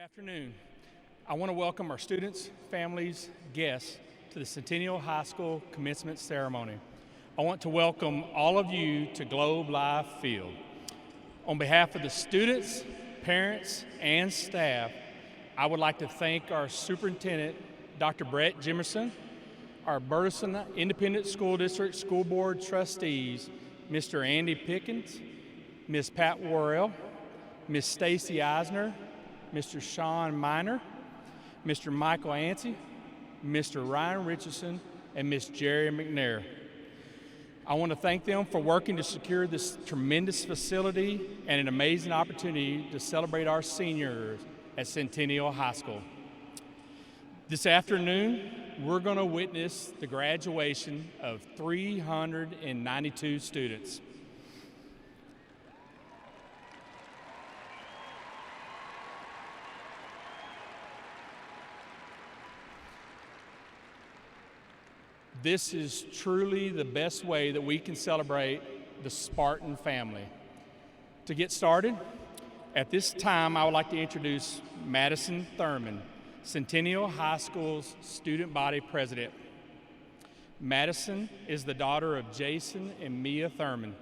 Afternoon. I want to welcome our students, families, guests to the Centennial High School Commencement Ceremony. I want to welcome all of you to Globe Life Field. On behalf of the students, parents, and staff, I would like to thank our superintendent, Dr. Brett Jimerson, our Burleson Independent School District School Board trustees, Mr. Andy Pickens, Ms. Pat Worrell, Ms. Stacy Eisner, Mr. Sean Miner, Mr. Michael Ansey, Mr. Ryan Richardson, and Ms. Jerry McNair. I want to thank them for working to secure this tremendous facility and an amazing opportunity to celebrate our seniors at Centennial High School. This afternoon, we're going to witness the graduation of 392 students. This is truly the best way that we can celebrate the Spartan family. To get started, at this time I would like to introduce Madison Thurman, Centennial High School's student body president. Madison is the daughter of Jason and Mia Thurman.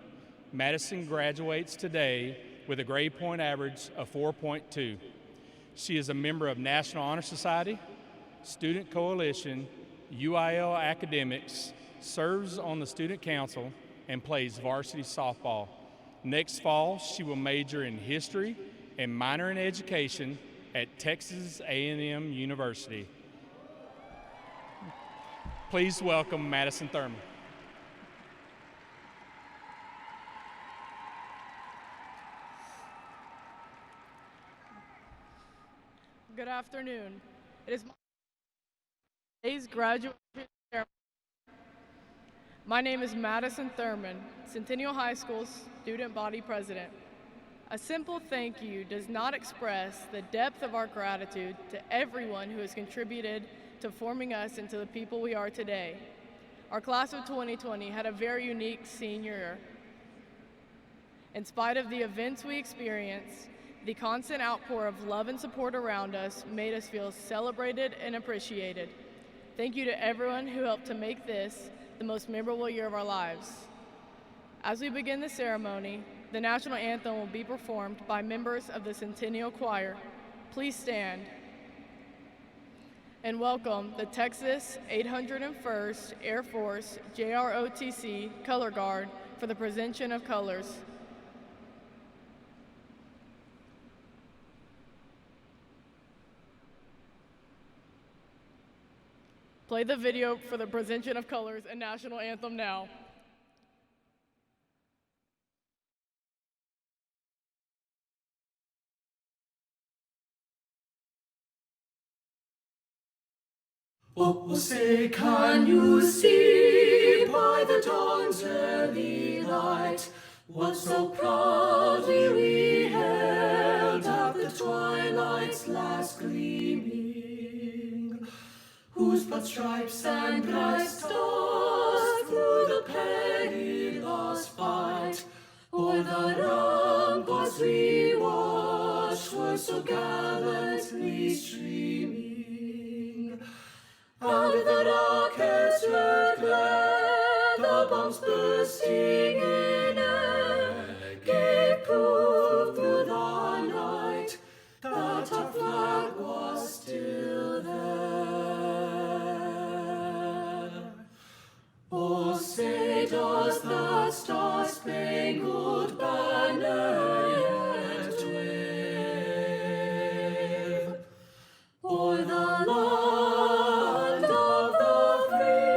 Madison graduates today with a grade point average of 4.2. She is a member of National Honor Society, Student Coalition, UIL Academics, serves on the student council, and plays varsity softball. Next fall, she will major in history and minor in education at Texas A&M University. Please welcome Madison Thurman. Good afternoon. It is today's graduation ceremony. My name is Madison Thurman, Centennial High School's student body president. A simple thank you does not express the depth of our gratitude to everyone who has contributed to forming us into the people we are today. Our class of 2020 had a very unique senior year. In spite of the events we experienced, the constant outpour of love and support around us made us feel celebrated and appreciated. Thank you to everyone who helped to make this the most memorable year of our lives. As we begin the ceremony, the national anthem will be performed by members of the Centennial Choir. Please stand and welcome the Texas 801st Air Force JROTC Color Guard for the presentation of colors. Play the video for the presentation of colors and national anthem now. Oh, say, can you see by the dawn's early light what so proudly we hailed at the twilight's last gleaming, whose broad stripes and bright stars through the perilous fight o'er the ramparts we watched were so gallantly streaming. And the rockets' red glare, the bombs bursting in air, gave proof through the night that our flag was still there. Oh, say, does that star-spangled banner yet wave o'er the land of the free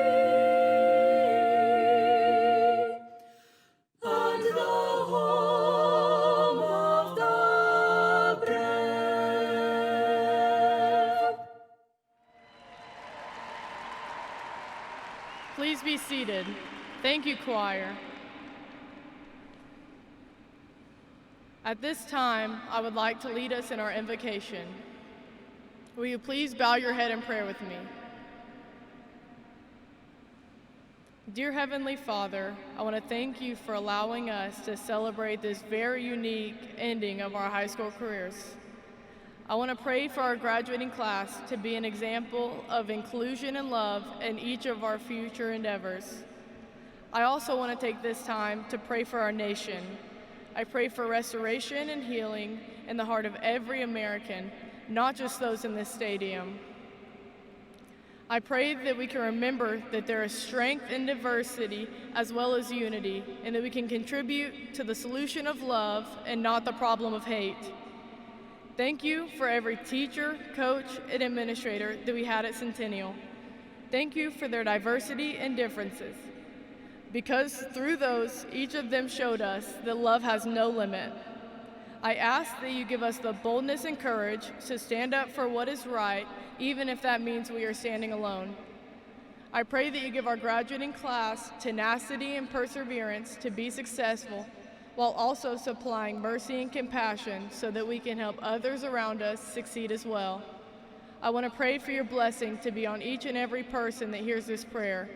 and the home of the brave? Please be seated. Thank you, choir. At this time, I would like to lead us in our invocation. Will you please bow your head in prayer with me? Dear Heavenly Father, I want to thank you for allowing us to celebrate this very unique ending of our high school careers. I want to pray for our graduating class to be an example of inclusion and love in each of our future endeavors. I also want to take this time to pray for our nation. I pray for restoration and healing in the heart of every American, not just those in this stadium. I pray that we can remember that there is strength in diversity as well as unity, and that we can contribute to the solution of love and not the problem of hate. Thank you for every teacher, coach, and administrator that we had at Centennial. Thank you for their diversity and differences, because through those, each of them showed us that love has no limit. I ask that you give us the boldness and courage to stand up for what is right, even if that means we are standing alone. I pray that you give our graduating class tenacity and perseverance to be successful, while also supplying mercy and compassion so that we can help others around us succeed as well. I want to pray for your blessing to be on each and every person that hears this prayer,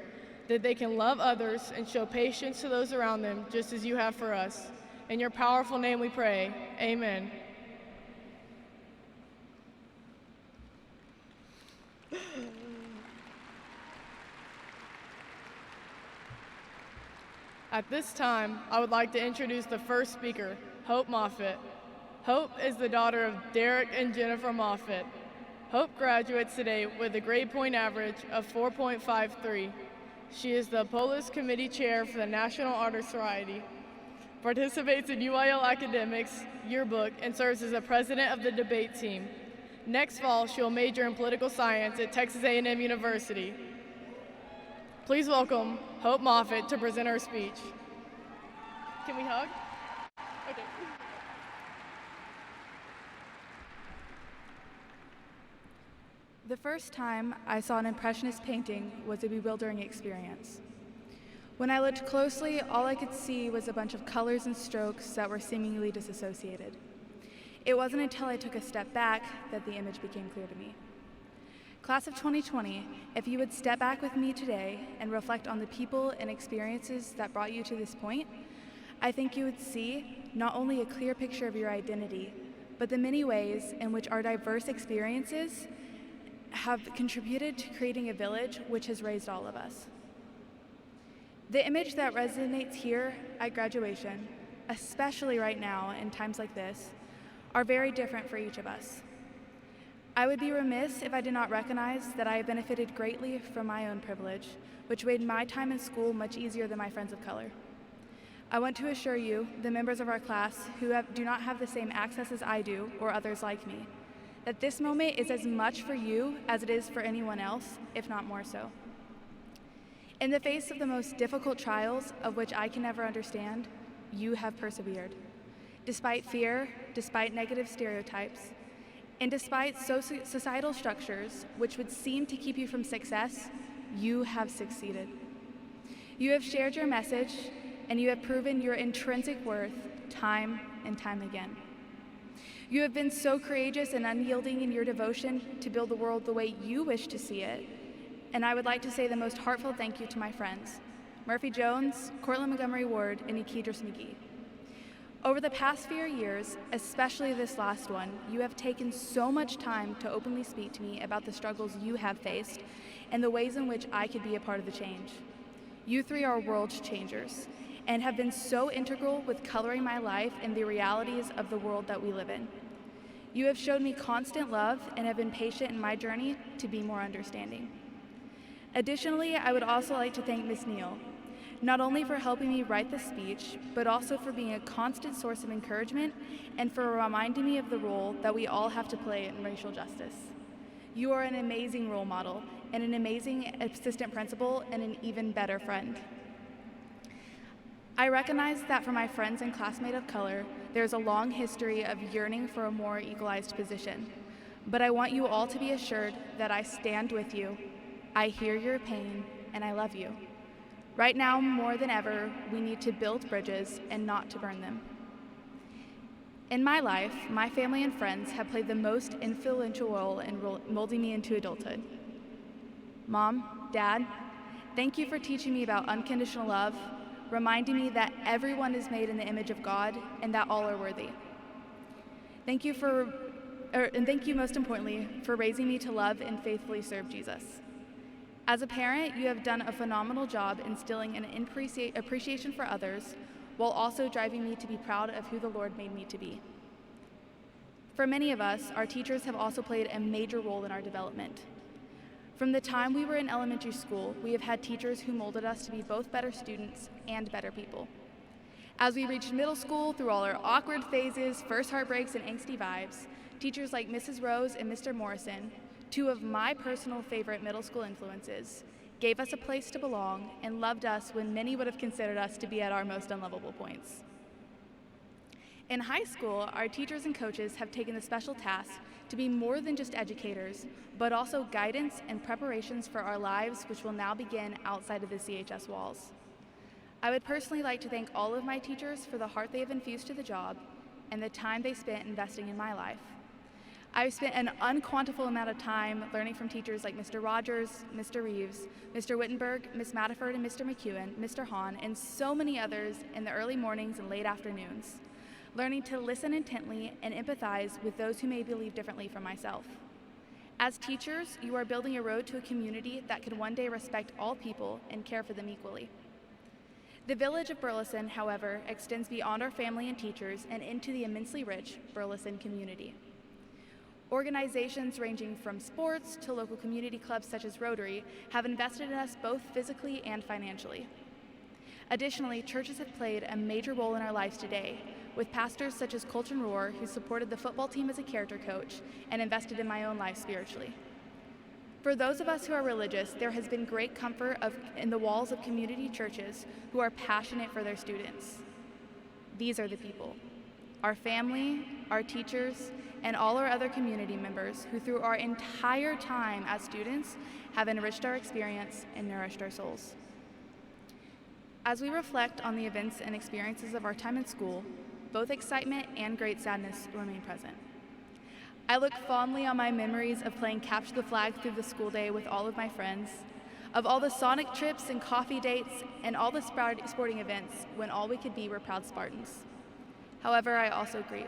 that they can love others and show patience to those around them just as you have for us. In your powerful name we pray, amen. At this time, I would like to introduce the first speaker, Hope Moffitt. Hope is the daughter of Derek and Jennifer Moffitt. Hope graduates today with a grade point average of 4.53. She is the Polis Committee Chair for the National Honor Society, participates in UIL Academics Yearbook, and serves as the president of the debate team. Next fall, she will major in political science at Texas A&M University. Please welcome Hope Moffitt to present her speech. Can we hug? Okay. The first time I saw an Impressionist painting was a bewildering experience. When I looked closely, all I could see was a bunch of colors and strokes that were seemingly disassociated. It wasn't until I took a step back that the image became clear to me. Class of 2020, if you would step back with me today and reflect on the people and experiences that brought you to this point, I think you would see not only a clear picture of your identity, but the many ways in which our diverse experiences have contributed to creating a village which has raised all of us. The image that resonates here at graduation, especially right now in times like this, are very different for each of us. I would be remiss if I did not recognize that I have benefited greatly from my own privilege, which made my time in school much easier than my friends of color. I want to assure you, the members of our class who do not have the same access as I do or others like me, that this moment is as much for you as it is for anyone else, if not more so. In the face of the most difficult trials of which I can never understand, you have persevered. Despite fear, despite negative stereotypes, and despite societal structures which would seem to keep you from success, you have succeeded. You have shared your message, and you have proven your intrinsic worth time and time again. You have been so courageous and unyielding in your devotion to build the world the way you wish to see it, and I would like to say the most heartfelt thank you to my friends, Murphy Jones, Cortland Montgomery Ward, and Nikedris McGee. Over the past few years, especially this last one, you have taken so much time to openly speak to me about the struggles you have faced and the ways in which I could be a part of the change. You three are world changers and have been so integral with coloring my life and the realities of the world that we live in. You have showed me constant love and have been patient in my journey to be more understanding. Additionally, I would also like to thank Ms. Neal, not only for helping me write the speech, but also for being a constant source of encouragement and for reminding me of the role that we all have to play in racial justice. You are an amazing role model and an amazing assistant principal and an even better friend. I recognize that for my friends and classmates of color, there's a long history of yearning for a more equalized position. But I want you all to be assured that I stand with you, I hear your pain, and I love you. Right now, more than ever, we need to build bridges and not to burn them. In my life, my family and friends have played the most influential role in molding me into adulthood. Mom, Dad, thank you for teaching me about unconditional love, reminding me that everyone is made in the image of God and that all are worthy. Thank you for and thank you most importantly for raising me to love and faithfully serve Jesus. As a parent, you have done a phenomenal job instilling an appreciation for others while also driving me to be proud of who the Lord made me to be. For many of us, our teachers have also played a major role in our development. From the time we were in elementary school, we have had teachers who molded us to be both better students and better people. As we reached middle school, through all our awkward phases, first heartbreaks, and angsty vibes, teachers like Mrs. Rose and Mr. Morrison, two of my personal favorite middle school influences, gave us a place to belong and loved us when many would have considered us to be at our most unlovable points. In high school, our teachers and coaches have taken the special task to be more than just educators, but also guidance and preparations for our lives, which will now begin outside of the CHS walls. I would personally like to thank all of my teachers for the heart they have infused to the job and the time they spent investing in my life. I've spent an unquantifiable amount of time learning from teachers like Mr. Rogers, Mr. Reeves, Mr. Wittenberg, Ms. Matterford and Mr. McEwen, Mr. Hahn, and so many others in the early mornings and late afternoons, learning to listen intently and empathize with those who may believe differently from myself. As teachers, you are building a road to a community that can one day respect all people and care for them equally. The village of Burleson, however, extends beyond our family and teachers and into the immensely rich Burleson community. Organizations ranging from sports to local community clubs such as Rotary have invested in us both physically and financially. Additionally, churches have played a major role in our lives today, with pastors such as Colton Rohr, who supported the football team as a character coach and invested in my own life spiritually. For those of us who are religious, there has been great comfort in the walls of community churches who are passionate for their students. These are the people, our family, our teachers, and all our other community members who through our entire time as students have enriched our experience and nourished our souls. As we reflect on the events and experiences of our time in school, both excitement and great sadness remain present. I look fondly on my memories of playing Capture the Flag through the school day with all of my friends, of all the Sonic trips and coffee dates, and all the sporting events when all we could be were proud Spartans. However, I also grieve.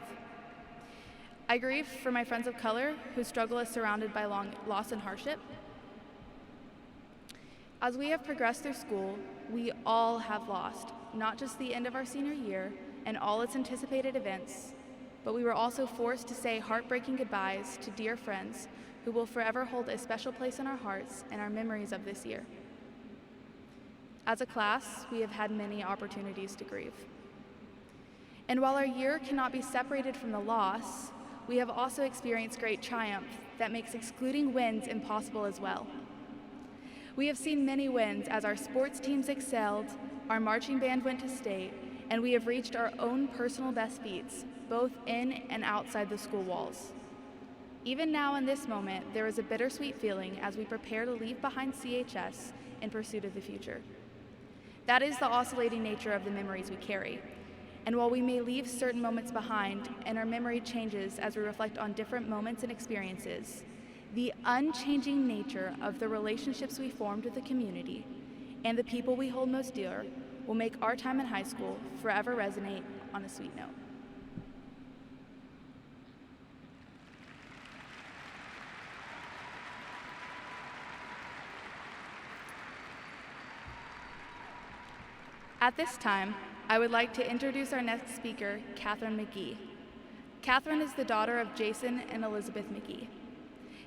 I grieve for my friends of color whose struggle is surrounded by long loss and hardship. As we have progressed through school, we all have lost, not just the end of our senior year and all its anticipated events, but we were also forced to say heartbreaking goodbyes to dear friends who will forever hold a special place in our hearts and our memories of this year. As a class, we have had many opportunities to grieve. And while our year cannot be separated from the loss, we have also experienced great triumph that makes excluding wins impossible as well. We have seen many wins as our sports teams excelled, our marching band went to state, and we have reached our own personal best feats, both in and outside the school walls. Even now in this moment, there is a bittersweet feeling as we prepare to leave behind CHS in pursuit of the future. That is the oscillating nature of the memories we carry. And while we may leave certain moments behind and our memory changes as we reflect on different moments and experiences, the unchanging nature of the relationships we formed with the community and the people we hold most dear will make our time in high school forever resonate on a sweet note. At this time, I would like to introduce our next speaker, Catherine McGee. Catherine is the daughter of Jason and Elizabeth McGee.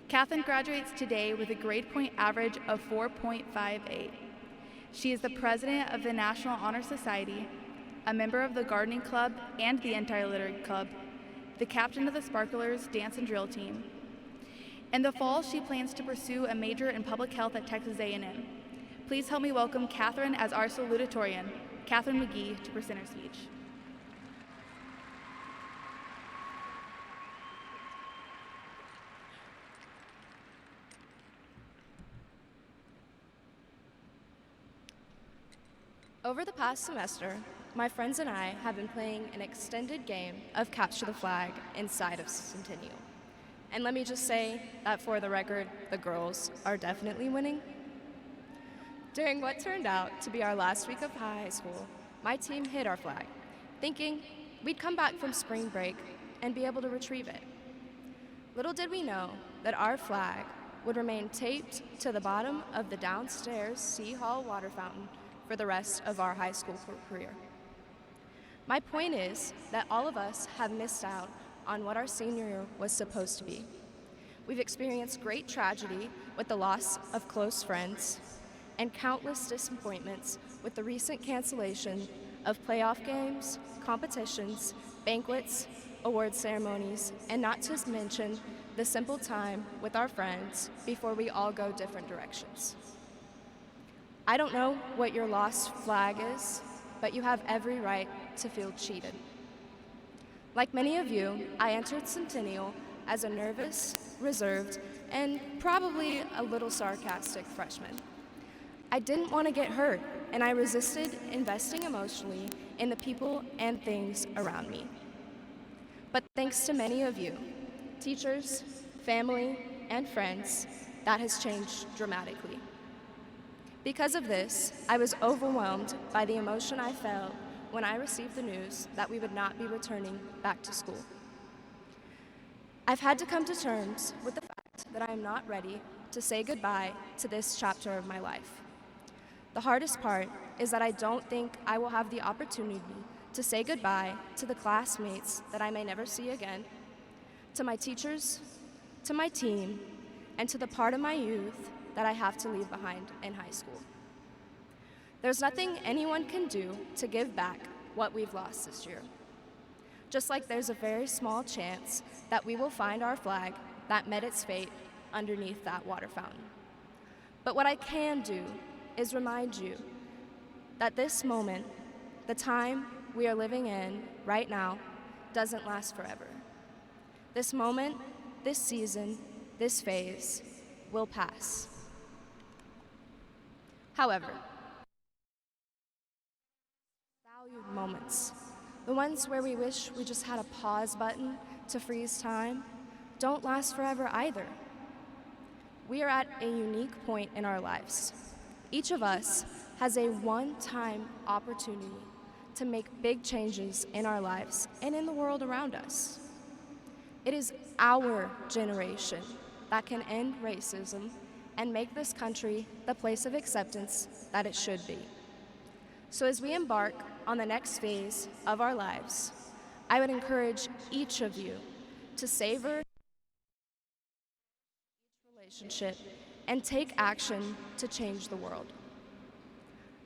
Catherine graduates today with a grade point average of 4.58. She is the president of the National Honor Society, a member of the Gardening Club and the Anti-Litter Club, the captain of the Sparklers Dance and Drill Team. In the fall, she plans to pursue a major in public health at Texas A&M. Please help me welcome Catherine as our salutatorian, Catherine McGee, to present her speech. Over the past semester, my friends and I have been playing an extended game of Capture the Flag inside of Centennial. And let me just say that for the record, the girls are definitely winning. During what turned out to be our last week of high school, my team hid our flag, thinking we'd come back from spring break and be able to retrieve it. Little did we know that our flag would remain taped to the bottom of the downstairs C Hall water fountain for the rest of our high school career. My point is that all of us have missed out on what our senior year was supposed to be. We've experienced great tragedy with the loss of close friends and countless disappointments with the recent cancellation of playoff games, competitions, banquets, award ceremonies, and not to mention the simple time with our friends before we all go different directions. I don't know what your lost flag is, but you have every right to feel cheated. Like many of you, I entered Centennial as a nervous, reserved, and probably a little sarcastic freshman. I didn't want to get hurt, and I resisted investing emotionally in the people and things around me. But thanks to many of you, teachers, family, and friends, that has changed dramatically. Because of this, I was overwhelmed by the emotion I felt when I received the news that we would not be returning back to school. I've had to come to terms with the fact that I am not ready to say goodbye to this chapter of my life. The hardest part is that I don't think I will have the opportunity to say goodbye to the classmates that I may never see again, to my teachers, to my team, and to the part of my youth that I have to leave behind in high school. There's nothing anyone can do to give back what we've lost this year. Just like there's a very small chance that we will find our flag that met its fate underneath that water fountain. But what I can do is remind you that this moment, the time we are living in right now, doesn't last forever. This moment, this season, this phase will pass. However, valued moments, the ones where we wish we just had a pause button to freeze time, don't last forever either. We are at a unique point in our lives. Each of us has a one-time opportunity to make big changes in our lives and in the world around us. It is our generation that can end racism and make this country the place of acceptance that it should be. So as we embark on the next phase of our lives, I would encourage each of you to savor each relationship and take action to change the world.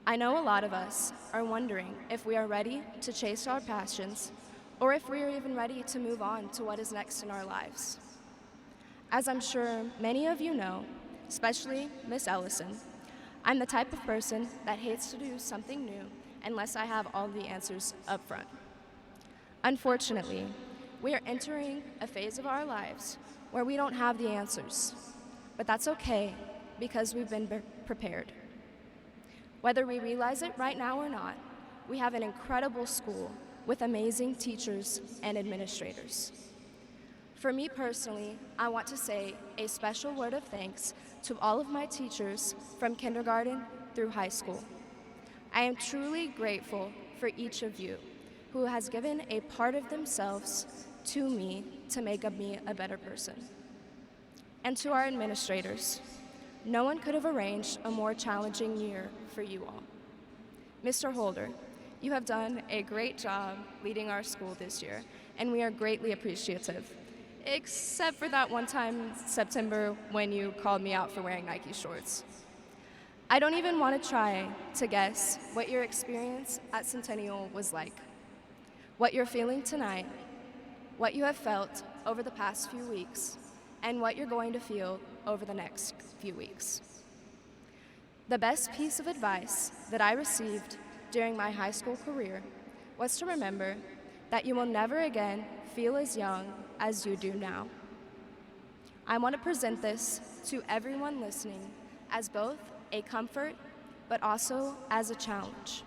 I know a lot of us are wondering if we are ready to chase our passions or if we are even ready to move on to what is next in our lives. As I'm sure many of you know, especially Miss Ellison, I'm the type of person that hates to do something new unless I have all the answers up front. Unfortunately, we are entering a phase of our lives where we don't have the answers, but that's okay because we've been prepared. Whether we realize it right now or not, we have an incredible school with amazing teachers and administrators. For me personally, I want to say a special word of thanks to all of my teachers from kindergarten through high school. I am truly grateful for each of you who has given a part of themselves to me to make of me a better person. And to our administrators, no one could have arranged a more challenging year for you all. Mr. Holder, you have done a great job leading our school this year, and we are greatly appreciative, except for that one time in September when you called me out for wearing Nike shorts. I don't even want to try to guess what your experience at Centennial was like, what you're feeling tonight, what you have felt over the past few weeks, and what you're going to feel over the next few weeks. The best piece of advice that I received during my high school career was to remember that you will never again feel as young as you do now. I want to present this to everyone listening as both a comfort, but also as a challenge.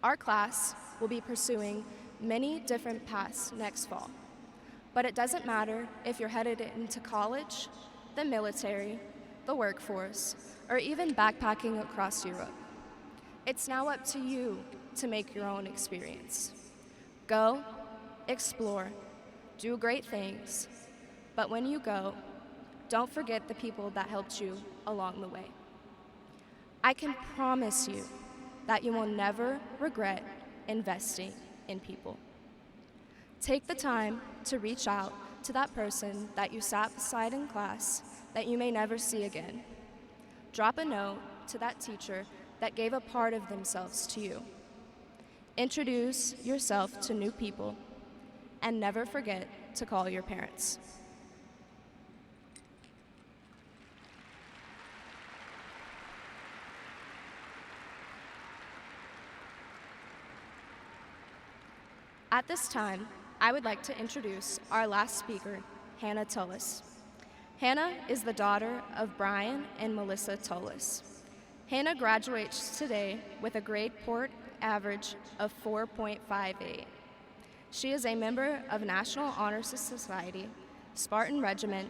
Our class will be pursuing many different paths next fall, but it doesn't matter if you're headed into college, the military, the workforce, or even backpacking across Europe. It's now up to you to make your own experience. Go, explore, do great things, but when you go, don't forget the people that helped you along the way. I can promise you that you will never regret investing in people. Take the time to reach out to that person that you sat beside in class that you may never see again. Drop a note to that teacher that gave a part of themselves to you. Introduce yourself to new people, and never forget to call your parents. At this time, I would like to introduce our last speaker, Hannah Tullis. Hannah is the daughter of Brian and Melissa Tullis. Hannah graduates today with a grade point average of 4.58. She is a member of National Honor Society, Spartan Regiment,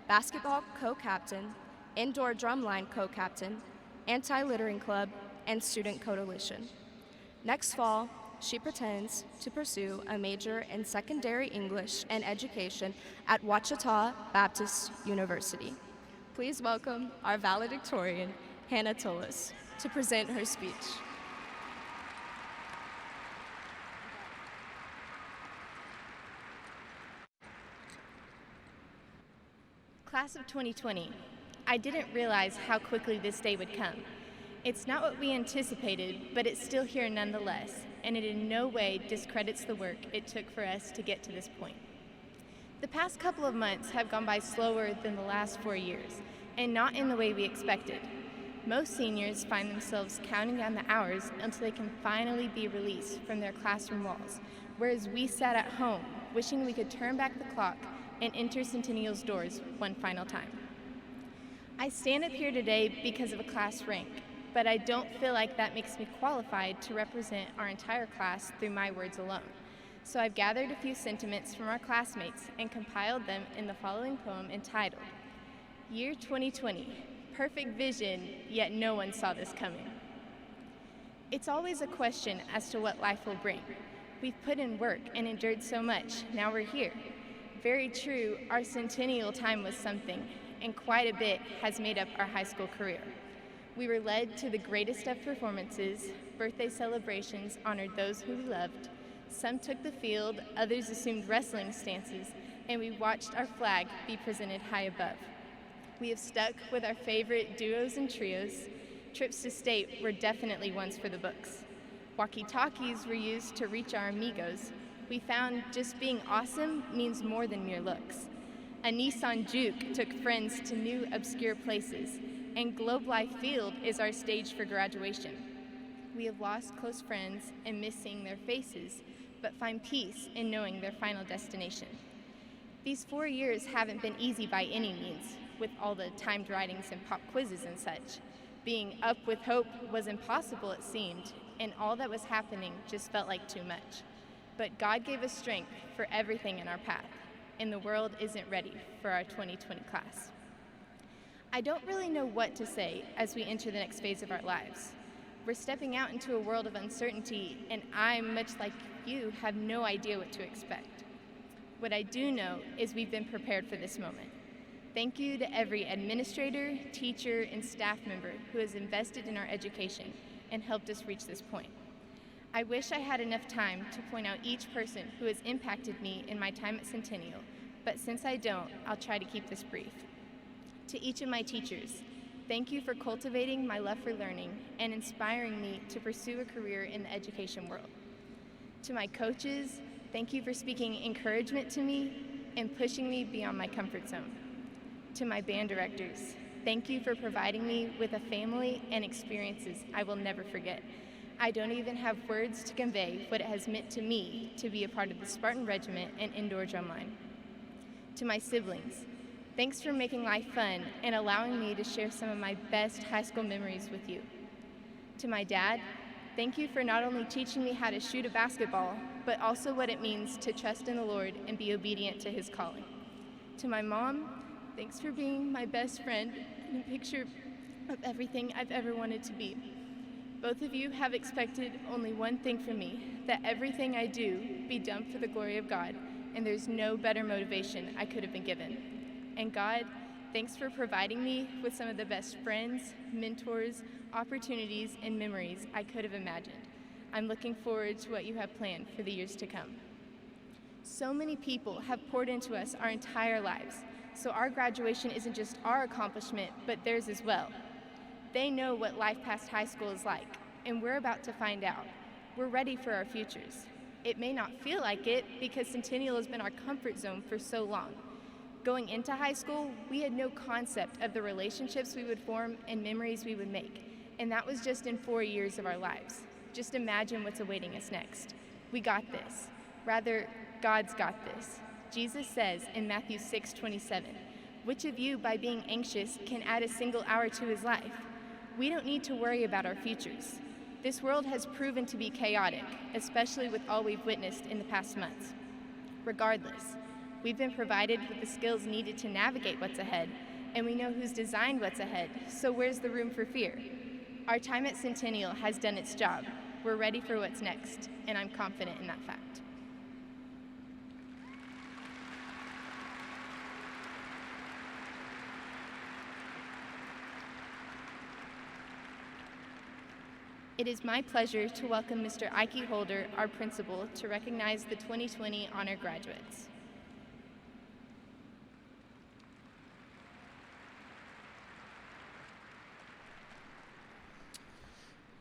basketball co-captain, indoor drumline co-captain, anti-littering club, and student coalition. Next fall, she pretends to pursue a major in secondary English and education at Ouachita Baptist University. Please welcome our valedictorian, Hannah Tullis, to present her speech. Class of 2020, I didn't realize how quickly this day would come. It's not what we anticipated, but it's still here nonetheless, and it in no way discredits the work it took for us to get to this point. The past couple of months have gone by slower than the last 4 years, and not in the way we expected. Most seniors find themselves counting down the hours until they can finally be released from their classroom walls, whereas we sat at home wishing we could turn back the clock and enter Centennial's doors one final time. I stand up here today because of a class rank, but I don't feel like that makes me qualified to represent our entire class through my words alone. So I've gathered a few sentiments from our classmates and compiled them in the following poem entitled, Year 2020, Perfect Vision, Yet No One Saw This Coming. It's always a question as to what life will bring. We've put in work and endured so much, now we're here. Very true, our Centennial time was something, and quite a bit has made up our high school career. We were led to the greatest of performances, birthday celebrations honored those who we loved. Some took the field, others assumed wrestling stances, and we watched our flag be presented high above. We have stuck with our favorite duos and trios. Trips to state were definitely ones for the books. Walkie-talkies were used to reach our amigos. We found just being awesome means more than mere looks. A Nissan Juke took friends to new obscure places, and Globe Life Field is our stage for graduation. We have lost close friends and miss seeing their faces, but find peace in knowing their final destination. These 4 years haven't been easy by any means, with all the timed writings and pop quizzes and such. Being up with hope was impossible, it seemed, and all that was happening just felt like too much. But God gave us strength for everything in our path, and the world isn't ready for our 2020 class. I don't really know what to say as we enter the next phase of our lives. We're stepping out into a world of uncertainty, and I, much like you, have no idea what to expect. What I do know is we've been prepared for this moment. Thank you to every administrator, teacher, and staff member who has invested in our education and helped us reach this point. I wish I had enough time to point out each person who has impacted me in my time at Centennial, but since I don't, I'll try to keep this brief. To each of my teachers, thank you for cultivating my love for learning and inspiring me to pursue a career in the education world. To my coaches, thank you for speaking encouragement to me and pushing me beyond my comfort zone. To my band directors, thank you for providing me with a family and experiences I will never forget. I don't even have words to convey what it has meant to me to be a part of the Spartan Regiment and indoor drumline. To my siblings, thanks for making life fun and allowing me to share some of my best high school memories with you. To my dad, thank you for not only teaching me how to shoot a basketball, but also what it means to trust in the Lord and be obedient to His calling. To my mom, thanks for being my best friend and a picture of everything I've ever wanted to be. Both of you have expected only one thing from me, that everything I do be done for the glory of God, and there's no better motivation I could have been given. And God, thanks for providing me with some of the best friends, mentors, opportunities, and memories I could have imagined. I'm looking forward to what you have planned for the years to come. So many people have poured into us our entire lives, so our graduation isn't just our accomplishment, but theirs as well. They know what life past high school is like, and we're about to find out. We're ready for our futures. It may not feel like it because Centennial has been our comfort zone for so long. Going into high school, we had no concept of the relationships we would form and memories we would make, and that was just in 4 years of our lives. Just imagine what's awaiting us next. We got this. Rather, God's got this. Jesus says in Matthew 6:27, "Which of you, by being anxious, can add a single hour to his life?" We don't need to worry about our futures. This world has proven to be chaotic, especially with all we've witnessed in the past months. Regardless, we've been provided with the skills needed to navigate what's ahead, and we know who's designed what's ahead, so where's the room for fear? Our time at Centennial has done its job. We're ready for what's next, and I'm confident in that fact. It is my pleasure to welcome Mr. Ike Holder, our principal, to recognize the 2020 honor graduates.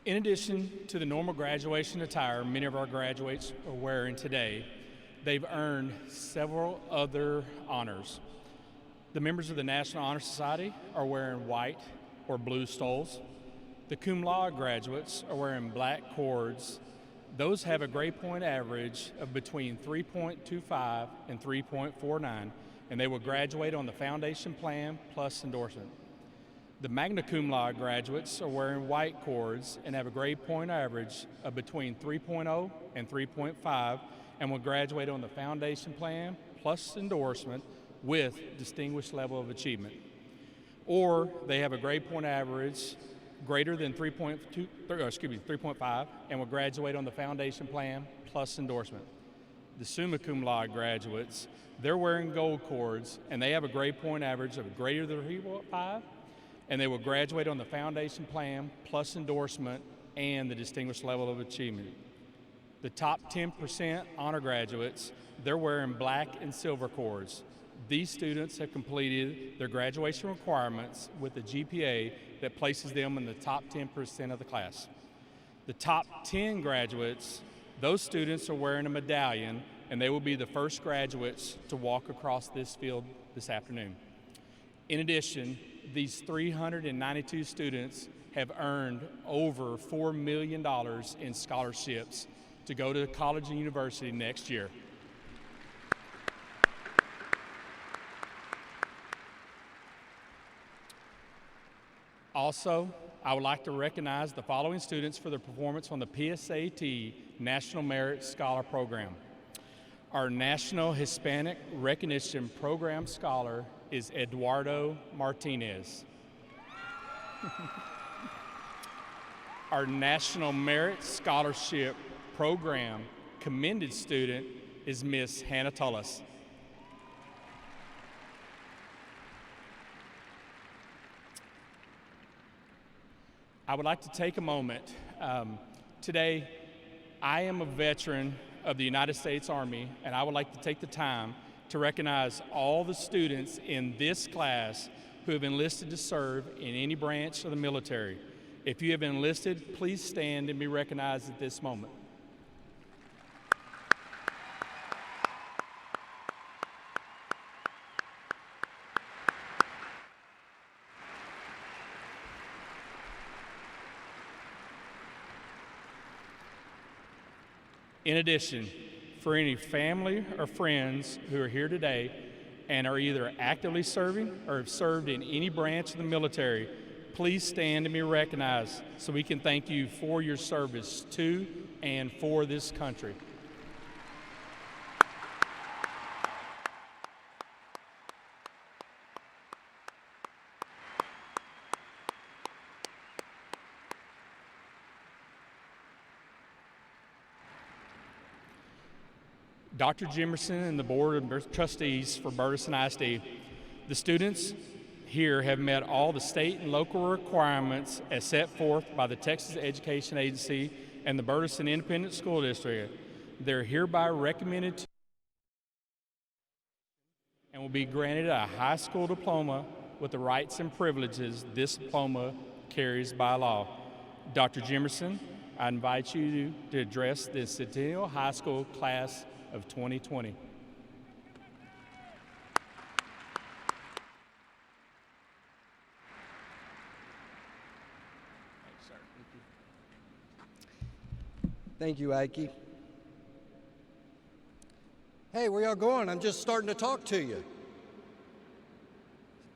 In addition to the normal graduation attire many of our graduates are wearing today, they've earned several other honors. The members of the National Honor Society are wearing white or blue stoles. The cum laude graduates are wearing black cords. Those have a grade point average of between 3.25 and 3.49, and they will graduate on the foundation plan plus endorsement. The magna cum laude graduates are wearing white cords and have a grade point average of between 3.0 and 3.5, and will graduate on the foundation plan plus endorsement with distinguished level of achievement. Or they have a grade point average greater than 3.5 and will graduate on the foundation plan plus endorsement. The summa cum laude graduates, they're wearing gold cords and they have a grade point average of greater than 3.5, and they will graduate on the foundation plan plus endorsement and the distinguished level of achievement. The top 10% honor graduates, they're wearing black and silver cords. These students have completed their graduation requirements with a GPA that places them in the top 10% of the class. The top 10 graduates, those students are wearing a medallion, and they will be the first graduates to walk across this field this afternoon. In addition, these 392 students have earned over $4 million in scholarships to go to college and university next year. Also, I would like to recognize the following students for their performance on the PSAT National Merit Scholar Program. Our National Hispanic Recognition Program Scholar is Eduardo Martinez. Our National Merit Scholarship Program commended student is Miss Hannah Tullis. I would like to take a moment. Today, I am a veteran of the United States Army, and I would like to take the time to recognize all the students in this class who have enlisted to serve in any branch of the military. If you have enlisted, please stand and be recognized at this moment. In addition, for any family or friends who are here today and are either actively serving or have served in any branch of the military, please stand and be recognized so we can thank you for your service to and for this country. Dr. Jimerson and the Board of Trustees for Burleson ISD, the students here have met all the state and local requirements as set forth by the Texas Education Agency and the Burleson Independent School District. They're hereby recommended to and will be granted a high school diploma with the rights and privileges this diploma carries by law. Dr. Jimerson, I invite you to address the Centennial High School class of 2020. Thanks, sir. Thank you, Ike. Hey, where y'all going? I'm just starting to talk to you.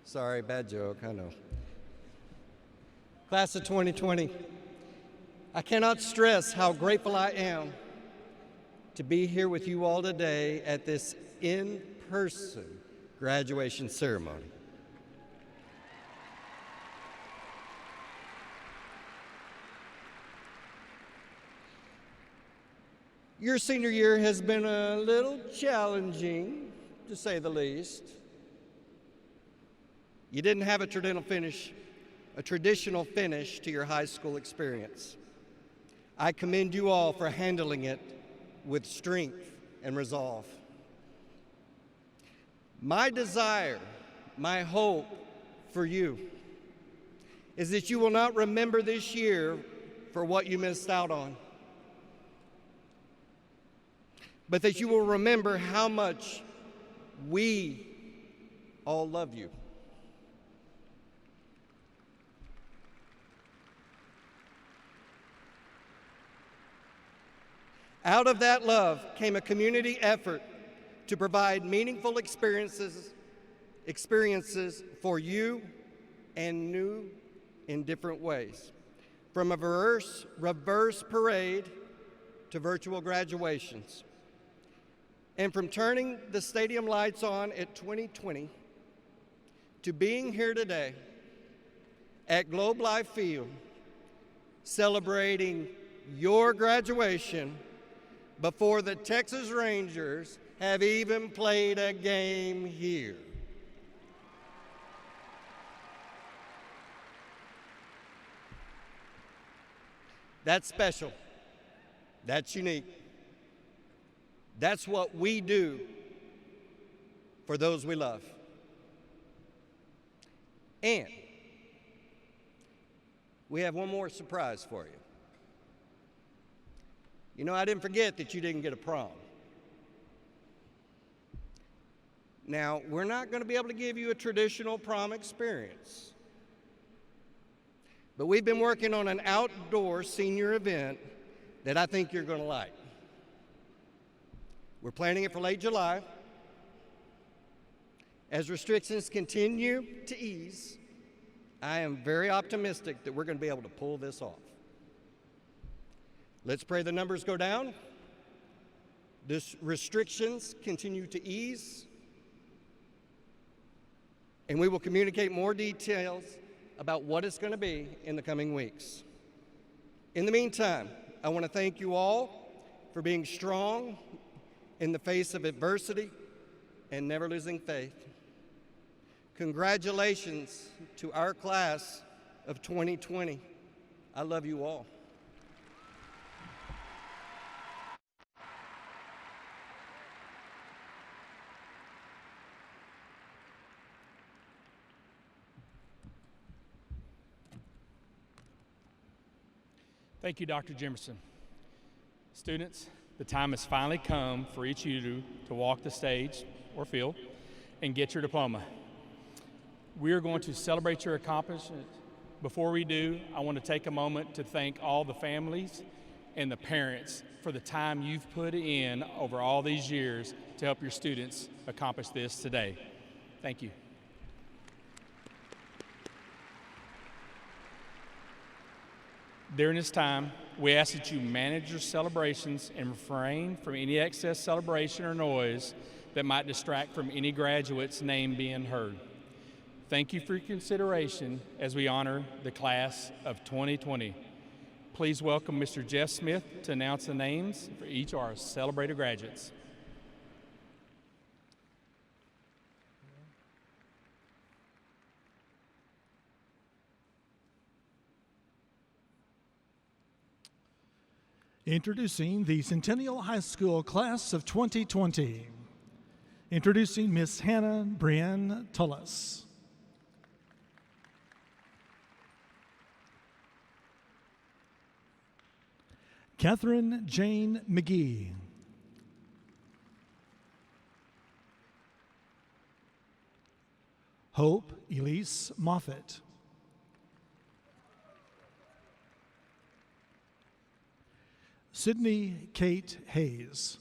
Sorry, bad joke, I know. Class of 2020, I cannot stress how grateful I am to be here with you all today at this in-person graduation ceremony. Your senior year has been a little challenging, to say the least. You didn't have a traditional finish to your high school experience. I commend you all for handling it with strength and resolve. My desire, my hope for you is that you will not remember this year for what you missed out on, but that you will remember how much we all love you. Out of that love came a community effort to provide meaningful experiences for you and new in different ways. From a reverse parade to virtual graduations. And from turning the stadium lights on at 2020 to being here today at Globe Life Field celebrating your graduation before the Texas Rangers have even played a game here. That's special. That's unique. That's what we do for those we love. And we have one more surprise for you. You know, I didn't forget that you didn't get a prom. Now, we're not going to be able to give you a traditional prom experience, but we've been working on an outdoor senior event that I think you're going to like. We're planning it for late July. As restrictions continue to ease, I am very optimistic that we're going to be able to pull this off. Let's pray the numbers go down. The restrictions continue to ease. And we will communicate more details about what it's going to be in the coming weeks. In the meantime, I want to thank you all for being strong in the face of adversity and never losing faith. Congratulations to our class of 2020. I love you all. Thank you, Dr. Jimerson. Students, the time has finally come for each of you to walk the stage or field and get your diploma. We are going to celebrate your accomplishment. Before we do, I want to take a moment to thank all the families and the parents for the time you've put in over all these years to help your students accomplish this today. Thank you. During this time, we ask that you manage your celebrations and refrain from any excess celebration or noise that might distract from any graduate's name being heard. Thank you for your consideration as we honor the class of 2020. Please welcome Mr. Jeff Smith to announce the names for each of our celebrated graduates. Introducing the Centennial High School class of 2020. Introducing Miss Hannah Brienne Tullis. Catherine Jane McGee. Hope Elise Moffitt. Sydney Kate Hayes.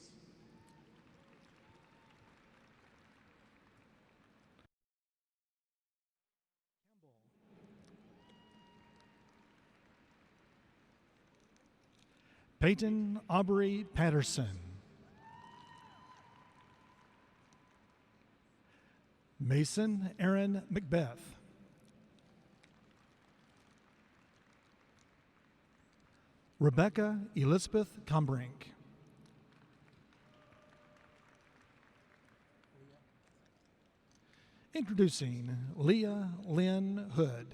Peyton Aubrey Patterson. Mason Aaron Macbeth. Rebecca Elizabeth Combrink. Introducing Leah Lynn Hood.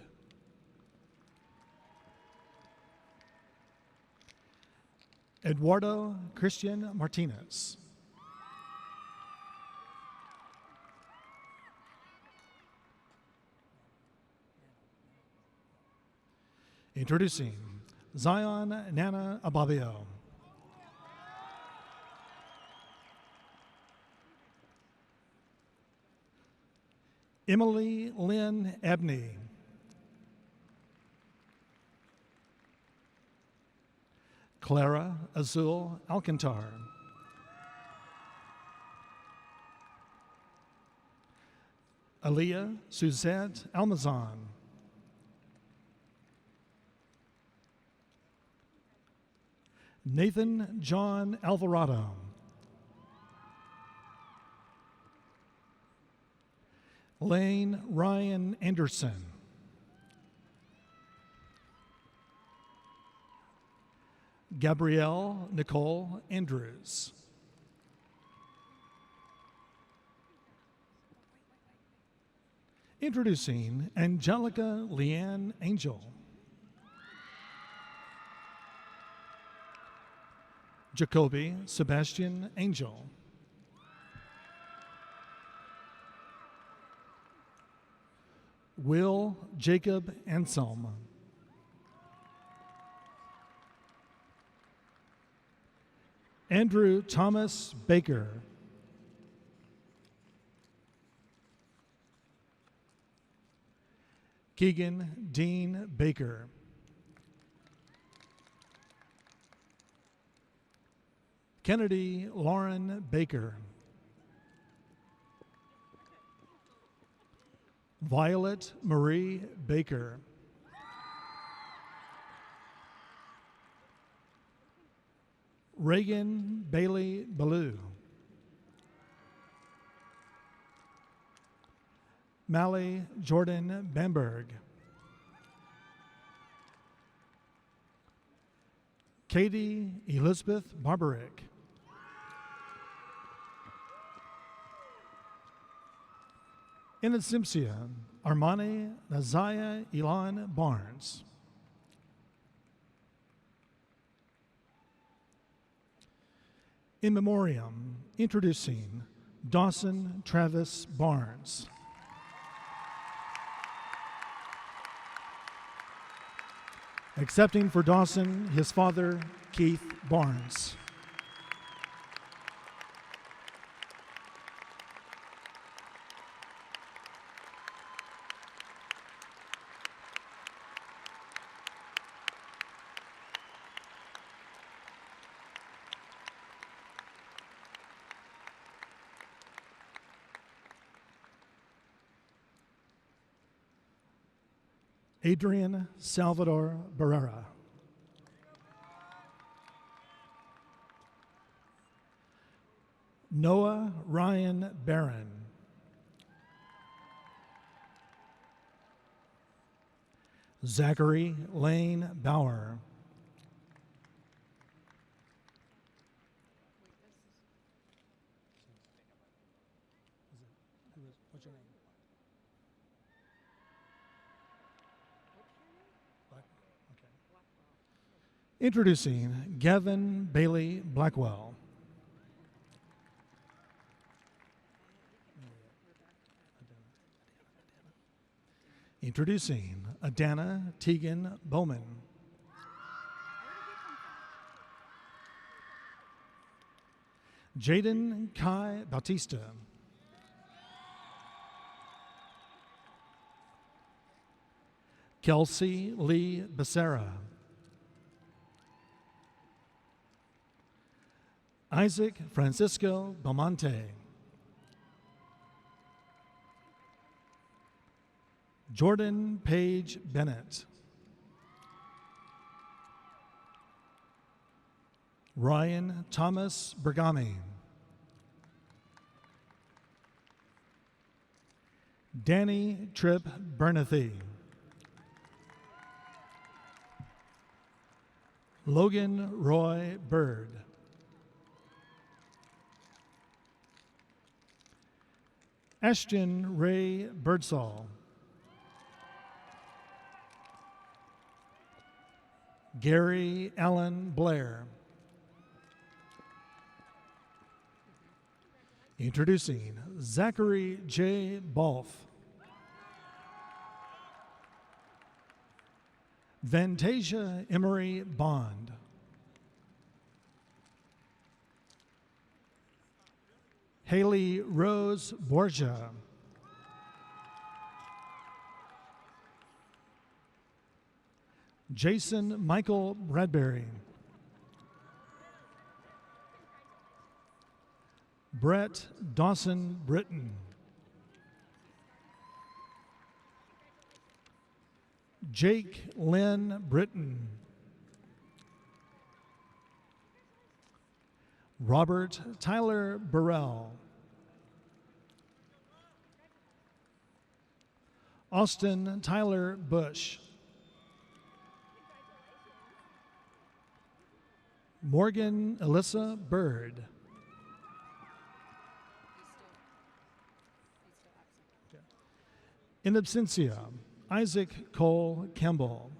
Eduardo Christian Martinez. Introducing Zion Nana Ababio. Emily Lynn Abney. Clara Azul Alcantar. Aaliyah Suzette Almazan. Nathan John Alvarado. Lane Ryan Anderson. Gabrielle Nicole Andrews. Introducing Angelica Leanne Angel. Jacoby Sebastian Angel. Will Jacob Anselm. Andrew Thomas Baker. Keegan Dean Baker. Kennedy Lauren Baker. Violet Marie Baker. Reagan Bailey Ballou. Mally Jordan Bamberg. Katie Elizabeth Barbarick. In Simpsia, Armani Nazaya Elon Barnes. In memoriam, introducing Dawson Travis Barnes. Accepting for Dawson, his father, Keith Barnes. Adrian Salvador Barrera. Noah Ryan Barron. Zachary Lane Bauer. What's your name? Introducing Gavin Bailey Blackwell. Introducing Adana Tegan Bowman. Jaden Kai Bautista. Kelsey Lee Becerra. Isaac Francisco Belmonte. Jordan Page Bennett. Ryan Thomas Bergami. Danny Tripp Bernathy. Logan Roy Bird. Ashton Ray Birdsall. Gary Allen Blair. Introducing Zachary J. Balf. Vantasia Emery Bond. Haley Rose Borgia. Jason Michael Bradbury. Brett Dawson Britton. Jake Lynn Britton. Robert Tyler Burrell. Austin Tyler Bush. Morgan Alyssa Bird. In absentia, Isaac Cole Campbell.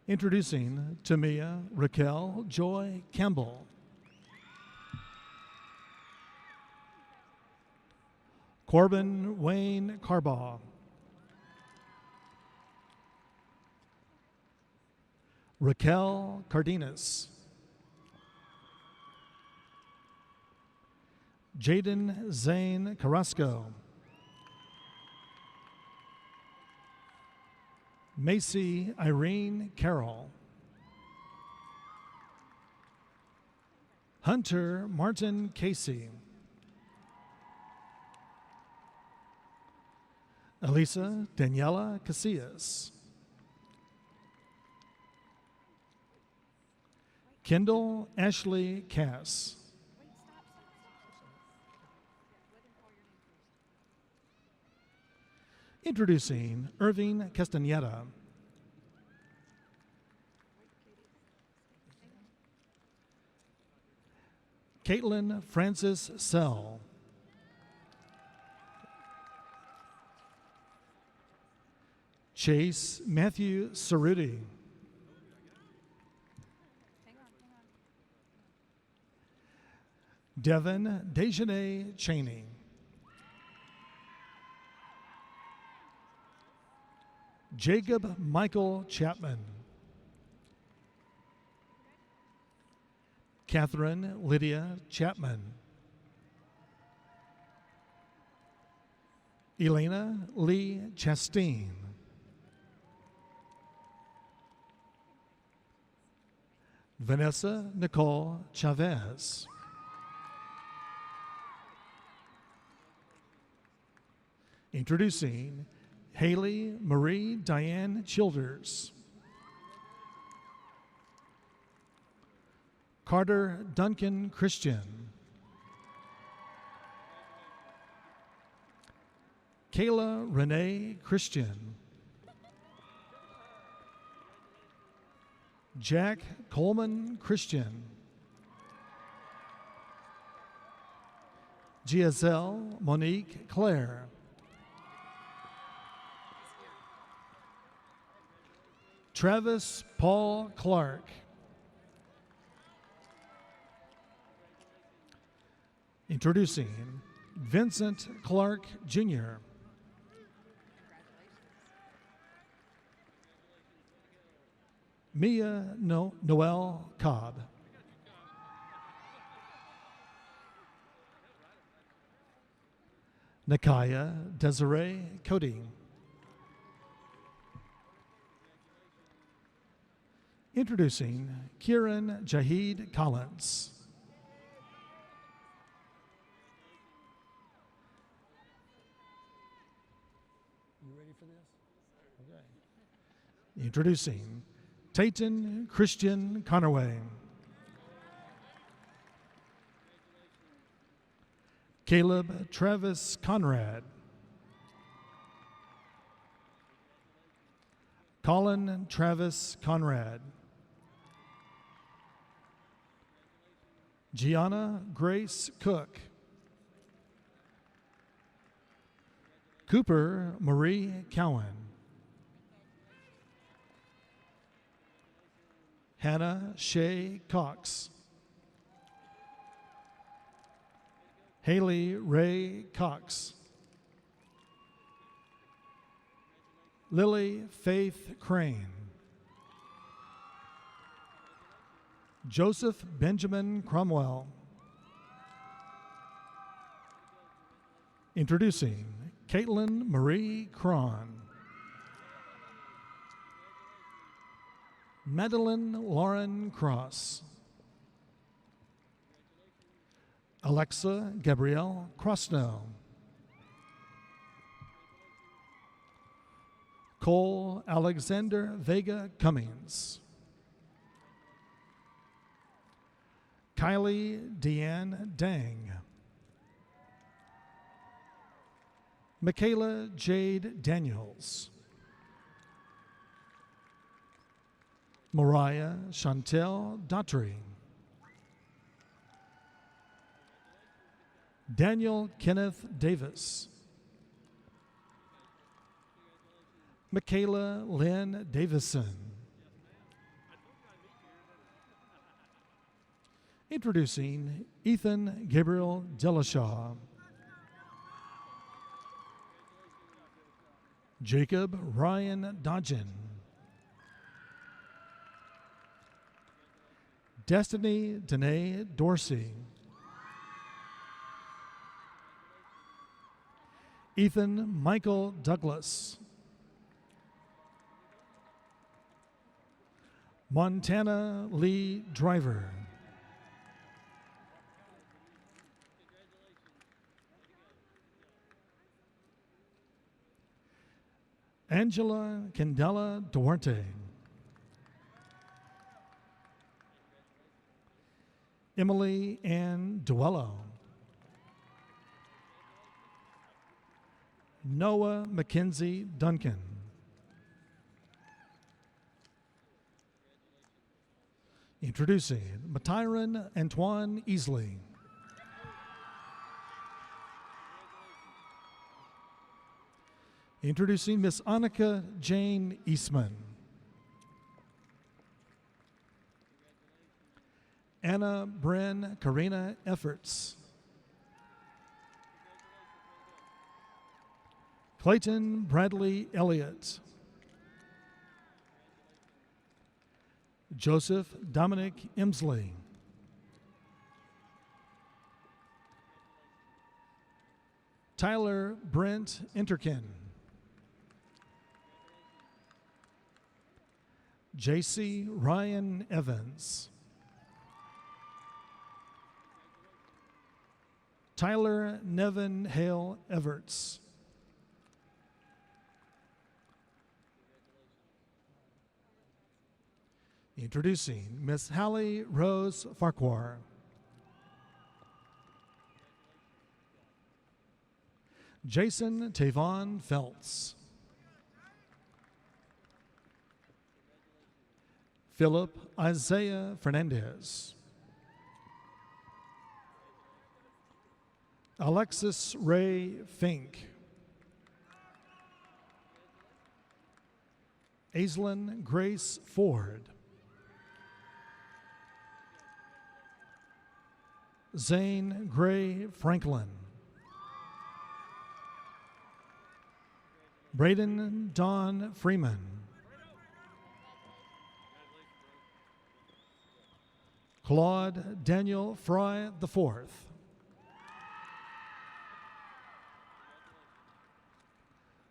Introducing Tamia Raquel Joy Campbell. Corbin Wayne Carbaugh. Raquel Cardenas. Jaden Zane Carrasco. Macy Irene Carroll. Hunter Martin Casey. Elisa Daniela Casillas. Kendall Ashley Cass. Introducing Irving Castaneda. Caitlin Francis Sell. Chase Matthew Cerruti. Devin Dejanay Cheney. Jacob Michael Chapman. Catherine Lydia Chapman. Elena Lee Chasteen. Vanessa Nicole Chavez. Introducing Haley Marie Diane Childers. Carter Duncan Christian. Kayla Renee Christian. Jack Coleman Christian. Giselle Monique Claire. Travis Paul Clark. Introducing Vincent Clark Jr. Mia Noel Cobb. Nakaya Desiree Cody. Introducing Kieran Jahid Collins. You ready for this? Okay. Introducing Tayton Christian Connerway. Caleb Travis Conrad. Colin Travis Conrad. Gianna Grace Cook. Cooper Marie Cowan. Hannah Shea Cox. Haley Ray Cox. Lily Faith Crane. Joseph Benjamin Cromwell. Introducing Caitlin Marie Cron. Madeline Lauren Cross. Alexa Gabrielle Crossnow. Cole Alexander Vega Cummings. Kylie Deanne Dang. Michaela Jade Daniels. Mariah Chantel Daughtry. Daniel Kenneth Davis. Michaela Lynn Davison. Introducing Ethan Gabriel Dillashaw. Jacob Ryan Dodgen. Destiny Danae Dorsey. Ethan Michael Douglas. Montana Lee Driver. Angela Candela Duarte. Emily Ann Duello. Noah Mackenzie Duncan. Introducing Matyron Antoine Easley. Introducing Miss Annika Jane Eastman. Anna Bryn Karina Efforts. Clayton Bradley Elliott. Joseph Dominic Emsley. Tyler Brent Interkin. J.C. Ryan Evans. Tyler Nevin Hale Everts. Introducing Miss Hallie Rose Farquhar. Jason Tavon Feltz. Philip Isaiah Fernandez. Alexis Ray Fink. Aislinn Grace Ford. Zane Gray Franklin. Braden Don Freeman. Claude Daniel Fry IV.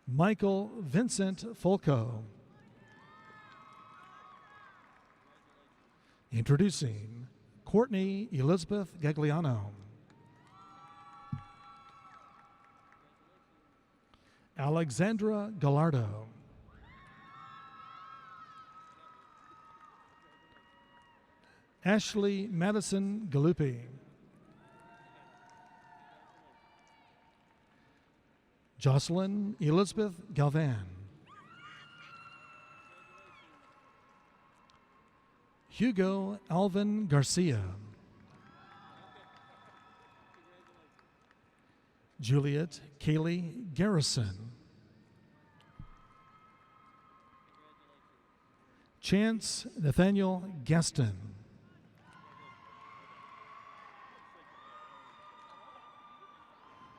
Michael Vincent Fulco. Introducing Courtney Elizabeth Gagliano. Alexandra Gallardo. Ashley Madison Galuppi. Jocelyn Elizabeth Galvan. Hugo Alvin Garcia. Juliet Kaylee Garrison. Chance Nathaniel Gaston.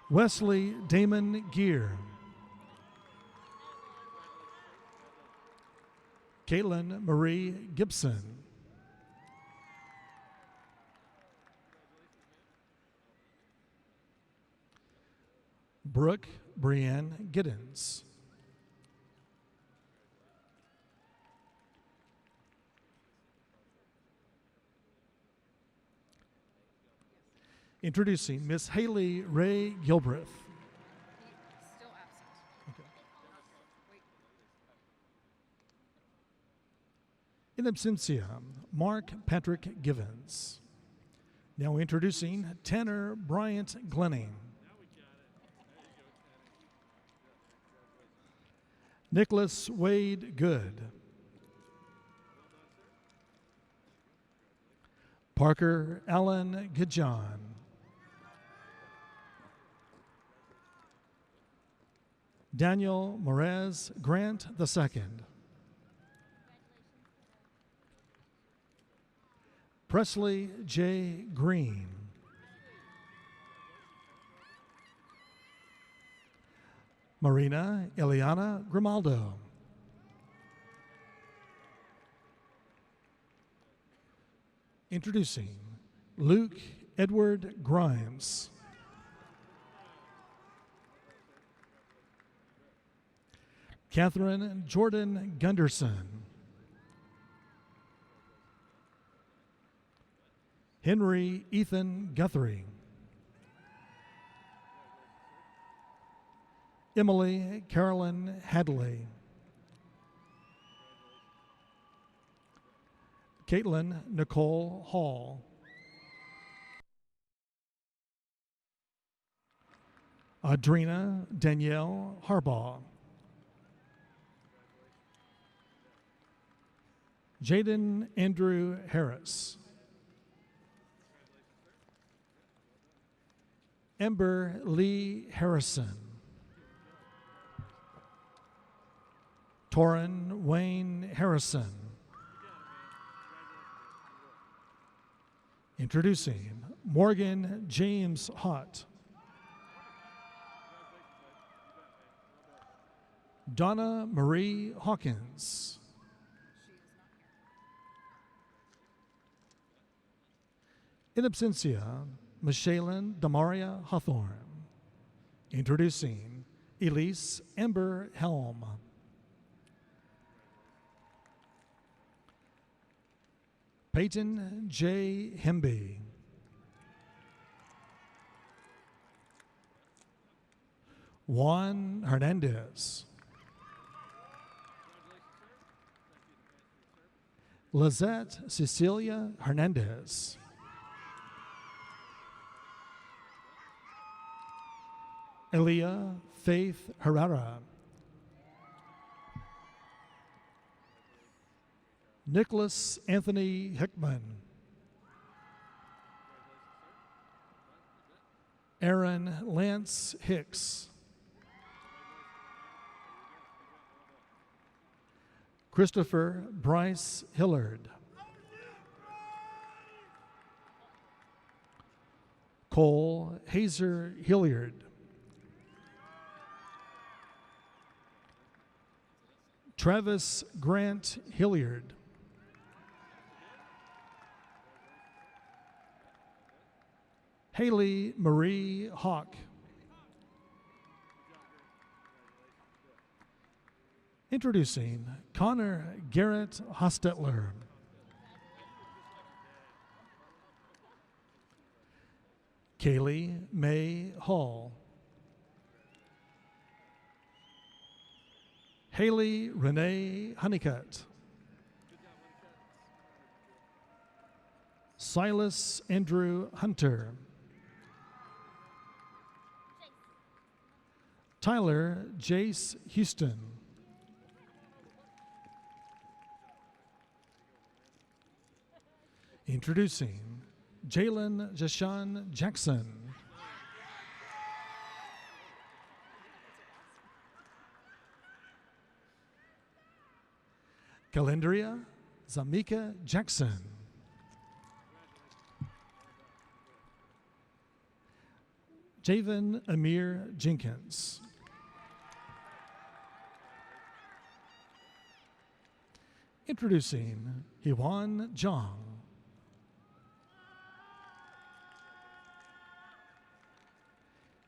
Wesley Damon Gear. Caitlin Marie Gibson. Brooke Brianne Giddens. Introducing Miss Haley Ray Gilbreth. Still absent. Okay. In absentia, Mark Patrick Givens. Now introducing Tanner Bryant Glenning. Nicholas Wade Good. Parker Allen Gajan. Daniel Morez Grant II. Presley J. Green. Marina Eliana Grimaldo. Introducing Luke Edward Grimes. Catherine Jordan Gunderson. Henry Ethan Guthrie. Emily Carolyn Hadley. Caitlin Nicole Hall. Adrena Danielle Harbaugh. Jaden Andrew Harris. Ember Lee Harrison. Torrin Wayne Harrison. Introducing Morgan James Hott. Donna Marie Hawkins. In absentia, Michelle Damaria Hawthorne. Introducing Elise Ember Helm. Peyton J. Hemby. Juan Hernandez. Lizette Cecilia Hernandez. Elia Faith Herrera. Nicholas Anthony Hickman. Aaron Lance Hicks. Christopher Bryce Hillard. Cole Hazer Hilliard. Travis Grant Hilliard. Haley Marie Hawk. Introducing Connor Garrett Hostetler. Kaylee May Hall. Haley Renee Honeycutt. Silas Andrew Hunter. Tyler Jace Houston. Introducing Jalen Jashawn Jackson. Calendria Zamika Jackson. Javen Amir Jenkins. Introducing Hewan Jong.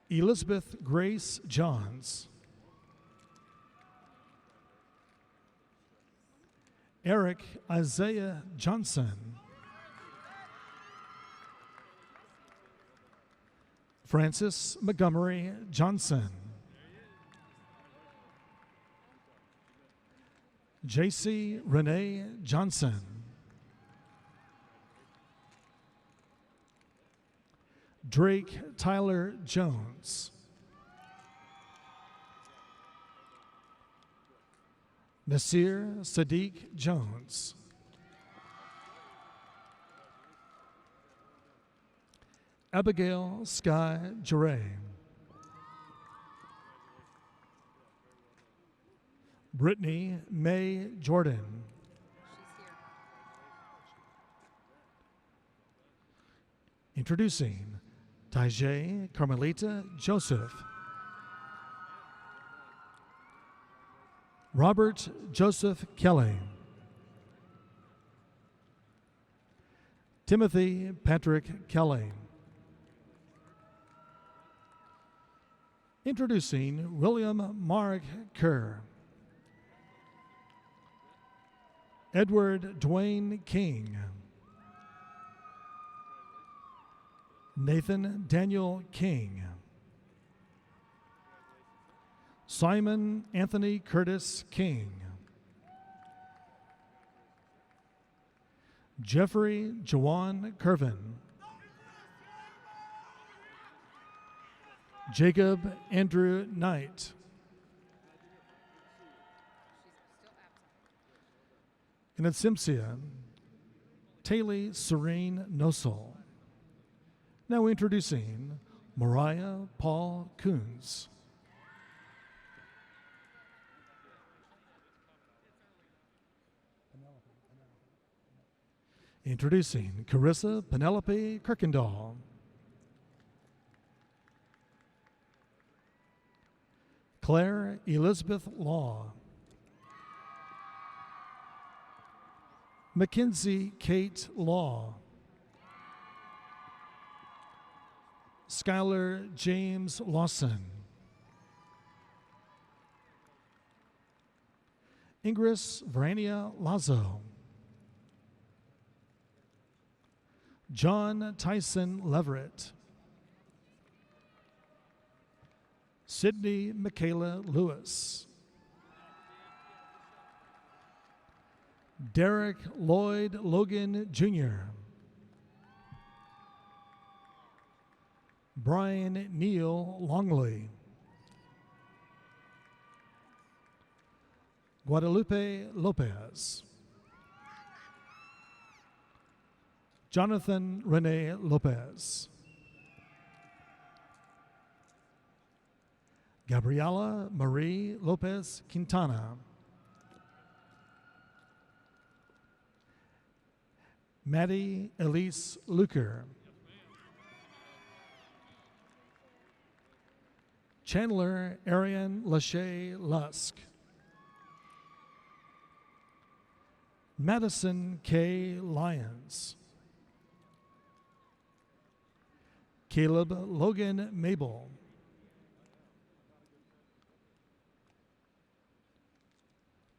Elizabeth Grace Johns. Eric Isaiah Johnson. Francis Montgomery Johnson. JC Renee Johnson. Drake Tyler Jones. Nasir Sadiq Jones. Abigail Sky Jure. Brittany May Jordan. Introducing Tajay Carmelita Joseph. Robert Joseph Kelly. Timothy Patrick Kelly. Introducing William Mark Kerr. Edward Dwayne King. Nathan Daniel King. Simon Anthony Curtis King. Jeffrey Jawan Curvin. Jacob Andrew Knight. In Simpsia, Taylor Serene Nosel. Now introducing Mariah Paul Coons. Introducing Carissa Penelope Kirkendall. Claire Elizabeth Law. Mackenzie Kate Law. Skylar James Lawson. Ingris Verania Lazo. John Tyson Leverett. Sydney Michaela Lewis. Derek Lloyd Logan Jr. Brian Neal Longley. Guadalupe Lopez. Jonathan Rene Lopez. Gabriela Marie Lopez Quintana. Maddie Elise Luker. Chandler Arian Lachey Lusk. Madison K. Lyons. Caleb Logan Mabel.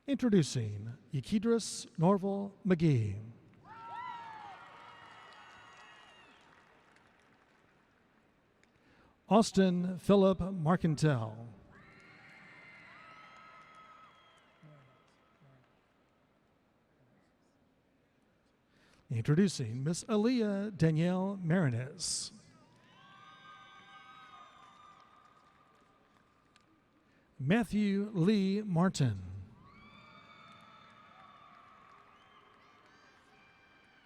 Introducing Yekidris Norval McGee. Austin Philip Marcantel. Introducing Miss Aaliyah Danielle Marinas. Matthew Lee Martin.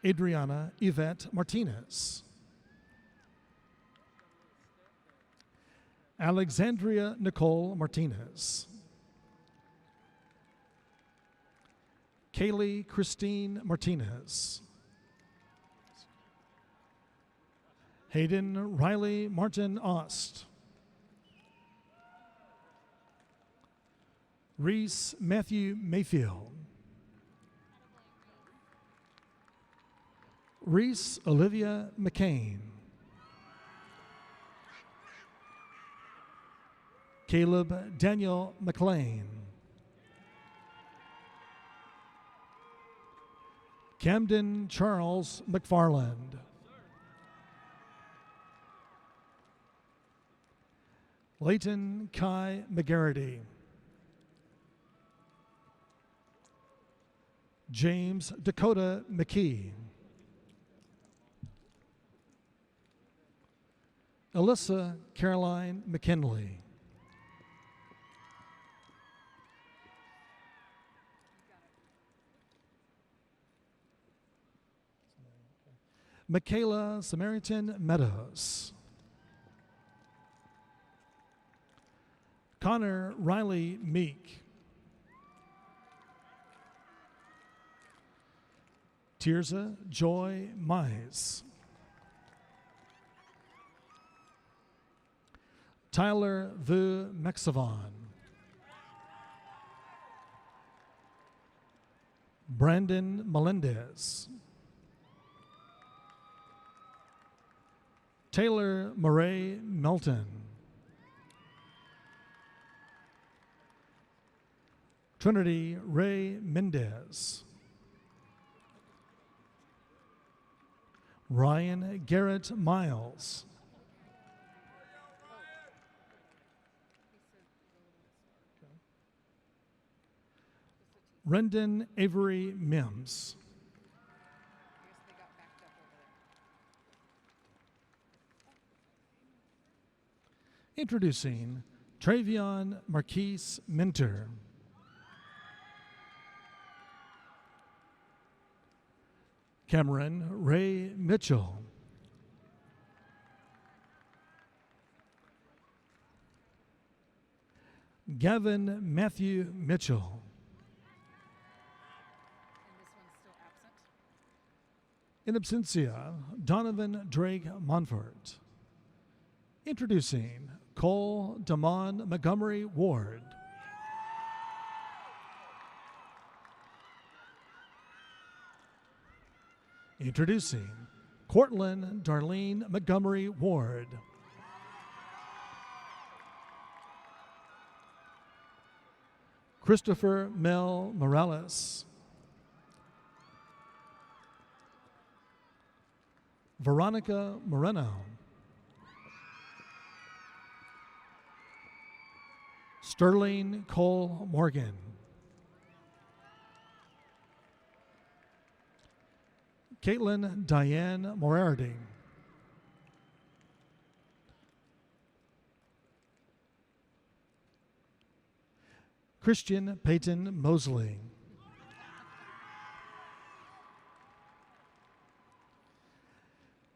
Adriana Yvette Martinez. Alexandria Nicole Martinez. Kaylee Christine Martinez. Hayden Riley Martin Ost. Reese Matthew Mayfield. Reese Olivia McCain. Caleb Daniel McLean. Camden Charles McFarland. Leighton Kai McGarity. James Dakota McKee. Alyssa Caroline McKinley. Michaela Samaritan Meadows. Connor Riley Meek. Tirza Joy Mize. Tyler Vu Mexavon. Brandon Melendez. Taylor Murray Melton. Trinity Ray Mendez. Ryan Garrett Miles. Rendon Avery Mims. Introducing Travion Marquise Minter. Cameron Ray Mitchell. Gavin Matthew Mitchell. In absentia, Donovan Drake Monfort. Introducing Cole Damon Montgomery Ward. Introducing Cortland Darlene Montgomery Ward. Christopher Mel Morales. Veronica Moreno. Sterling Cole Morgan. Caitlin Diane Moriarty. Christian Peyton Mosley.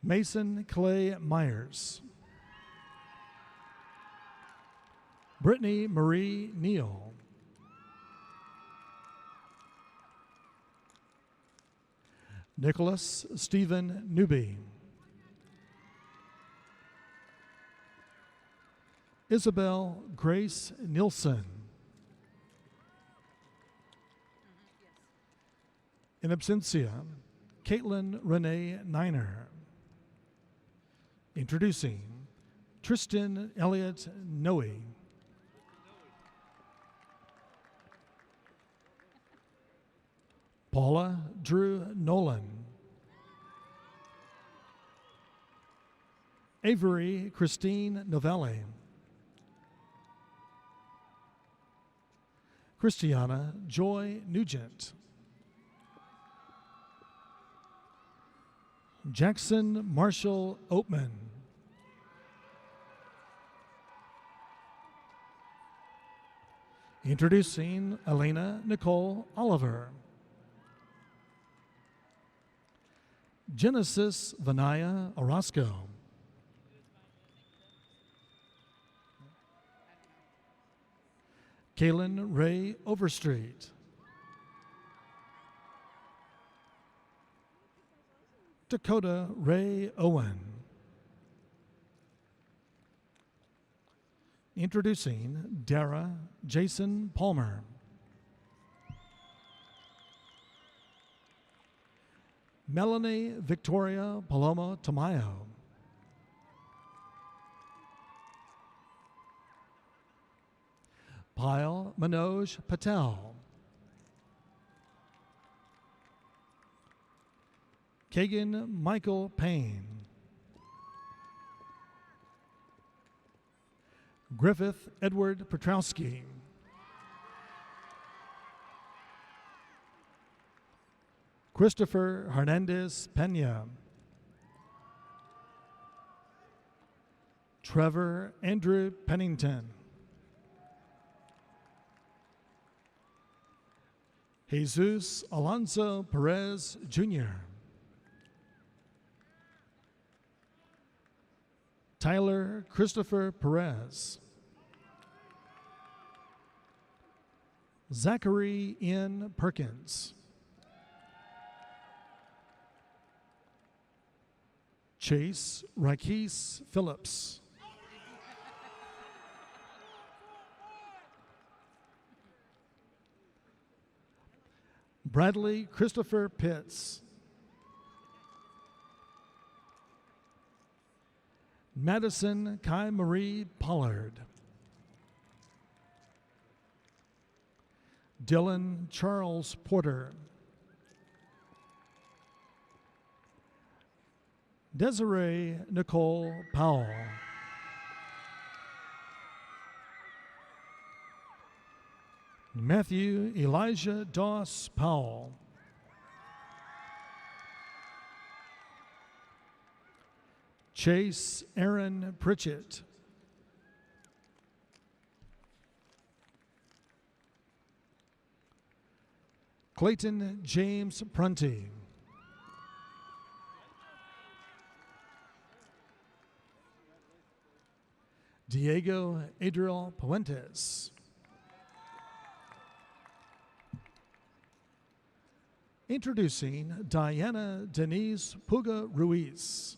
Mason Clay Myers. Brittany Marie Neal. Nicholas Stephen Newby, Isabel Grace Nielsen, in absentia, Caitlin Renee Niner. Introducing Tristan Elliott Noe, Paula Drew Nolan, Avery Christine Novelli, Christiana Joy Nugent, Jackson Marshall Oatman, introducing Elena Nicole Oliver, Genesis Vanaya Orozco, Kaylin Ray Overstreet, Dakota Ray Owen. Introducing Dara Jason Palmer, Melanie Victoria Paloma Tamayo, Payal Manoj Patel, Kagan Michael Payne, Griffith Edward Petrowski, Christopher Hernandez Pena, Trevor Andrew Pennington, Jesus Alonso Perez Jr., Tyler Christopher Perez, Zachary N. Perkins, Chase Rakis Phillips, Bradley Christopher Pitts, Madison Kai Marie Pollard, Dylan Charles Porter, Desiree Nicole Powell, Matthew Elijah Doss Powell, Chase Aaron Pritchett, Clayton James Prunty, Diego Adriel Puentes, introducing Diana Denise Puga Ruiz,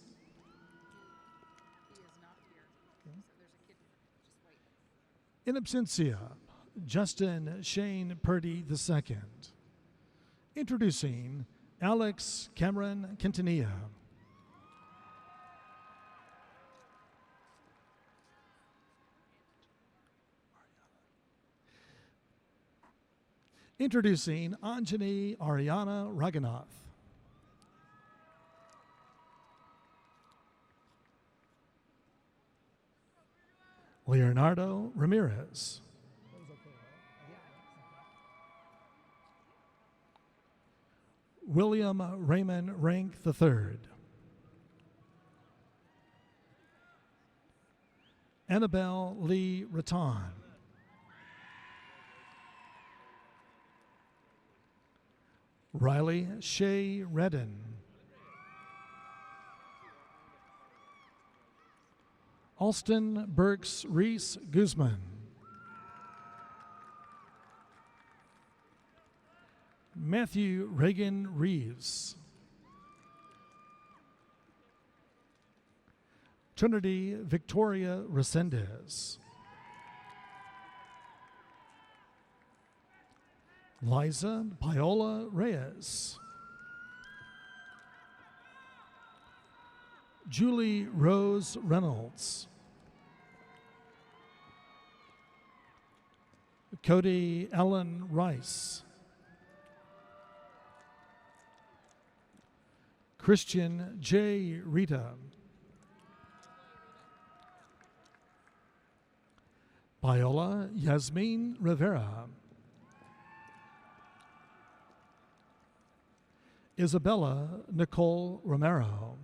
in absentia, Justin Shane Purdy II. Introducing Alex Cameron Quintanilla, introducing Anjani Ariana Raghunath, Leonardo Ramirez, William Raymond Rank III, Annabelle Lee Ratton, Riley Shea Redden, Alston Burks Reese Guzman, Matthew Reagan Reeves, Trinity Victoria Resendez. Liza Paola Reyes. Julie Rose Reynolds. Cody Ellen Rice. Christian J. Rita. Viola Yasmin Rivera. Isabella Nicole Romero.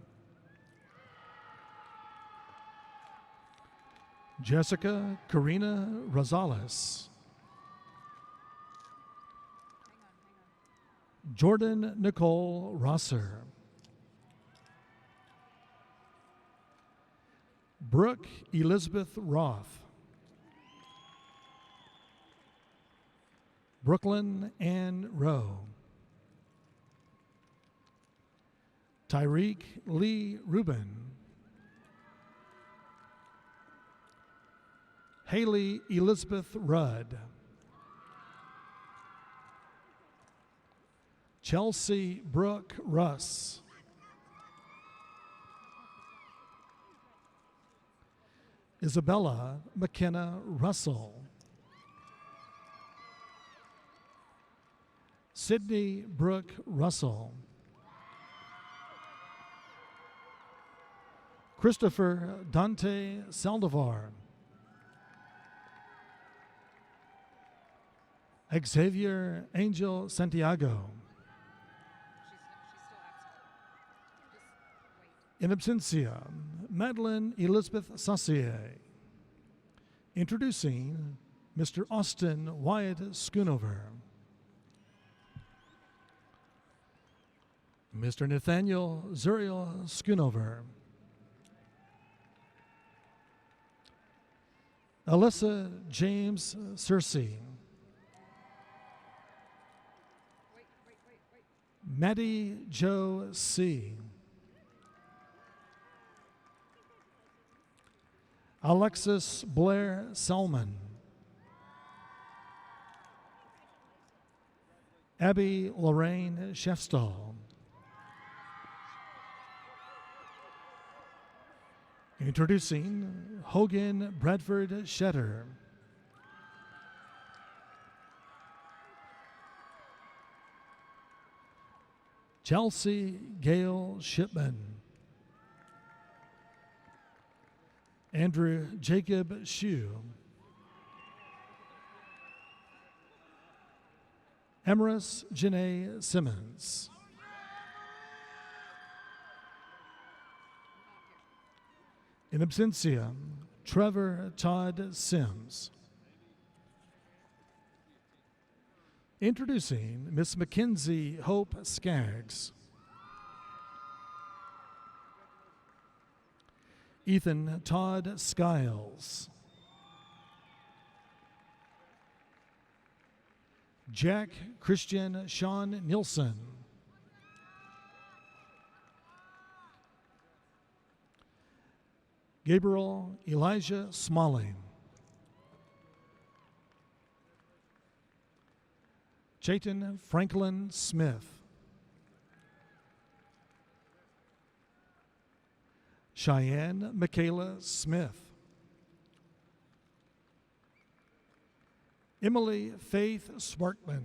Jessica Karina Rosales. Jordan Nicole Rosser. Brooke Elizabeth Roth. Brooklyn Ann Rowe. Tyreek Lee Rubin. Haley Elizabeth Rudd. Chelsea Brooke Russ. Isabella McKenna Russell. Sydney Brooke Russell. Christopher Dante Saldivar. Xavier Angel Santiago. In absentia, Madeline Elizabeth Saucier. Introducing Mr. Austin Wyatt Schoonover. Mr. Nathaniel Zuriel Schoonover. Alyssa James Searcy. Maddie Jo C. Alexis Blair Selman. Abby Lorraine Shefstall. Introducing Hogan Bradford Shetter. Chelsea Gale Shipman. Andrew Jacob Shue. Emerus Janae Simmons. In absentia, Trevor Todd Sims. Introducing Miss Mackenzie Hope Skaggs. Ethan Todd Skiles. Jack Christian Sean Nielsen. Gabriel Elijah Smalling. Chayton Franklin Smith. Cheyenne Michaela Smith. Emily Faith Swartman.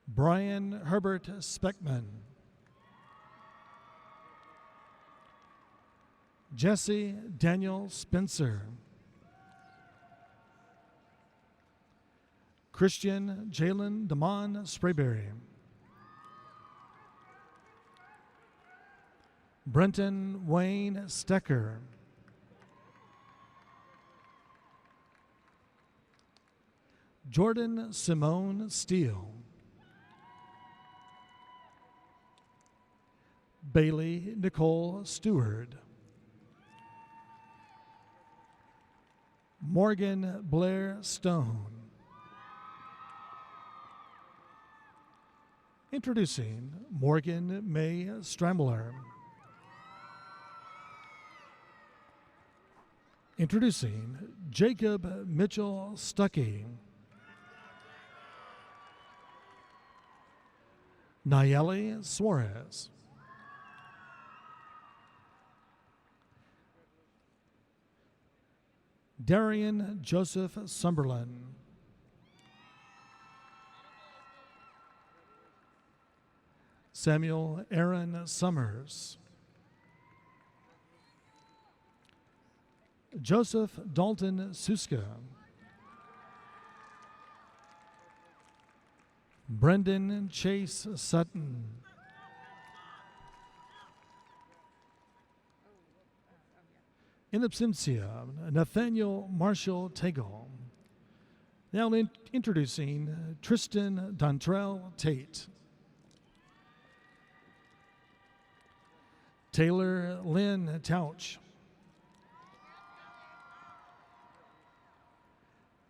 Brian Herbert Speckman. Jesse Daniel Spencer. Christian Jalen Damon Sprayberry. Brenton Wayne Stecker. Jordan Simone Steele. Bailey Nicole Stewart. Morgan Blair Stone. Introducing Morgan May Strambler. Introducing Jacob Mitchell Stuckey. Nayeli Suarez. Darian Joseph Sumberlin. Samuel Aaron Summers. Joseph Dalton Suska. Brendan Chase Sutton. In absentia, Nathaniel Marshall Tagle. Now introducing Tristan Dontrell Tate. Taylor Lynn Touch.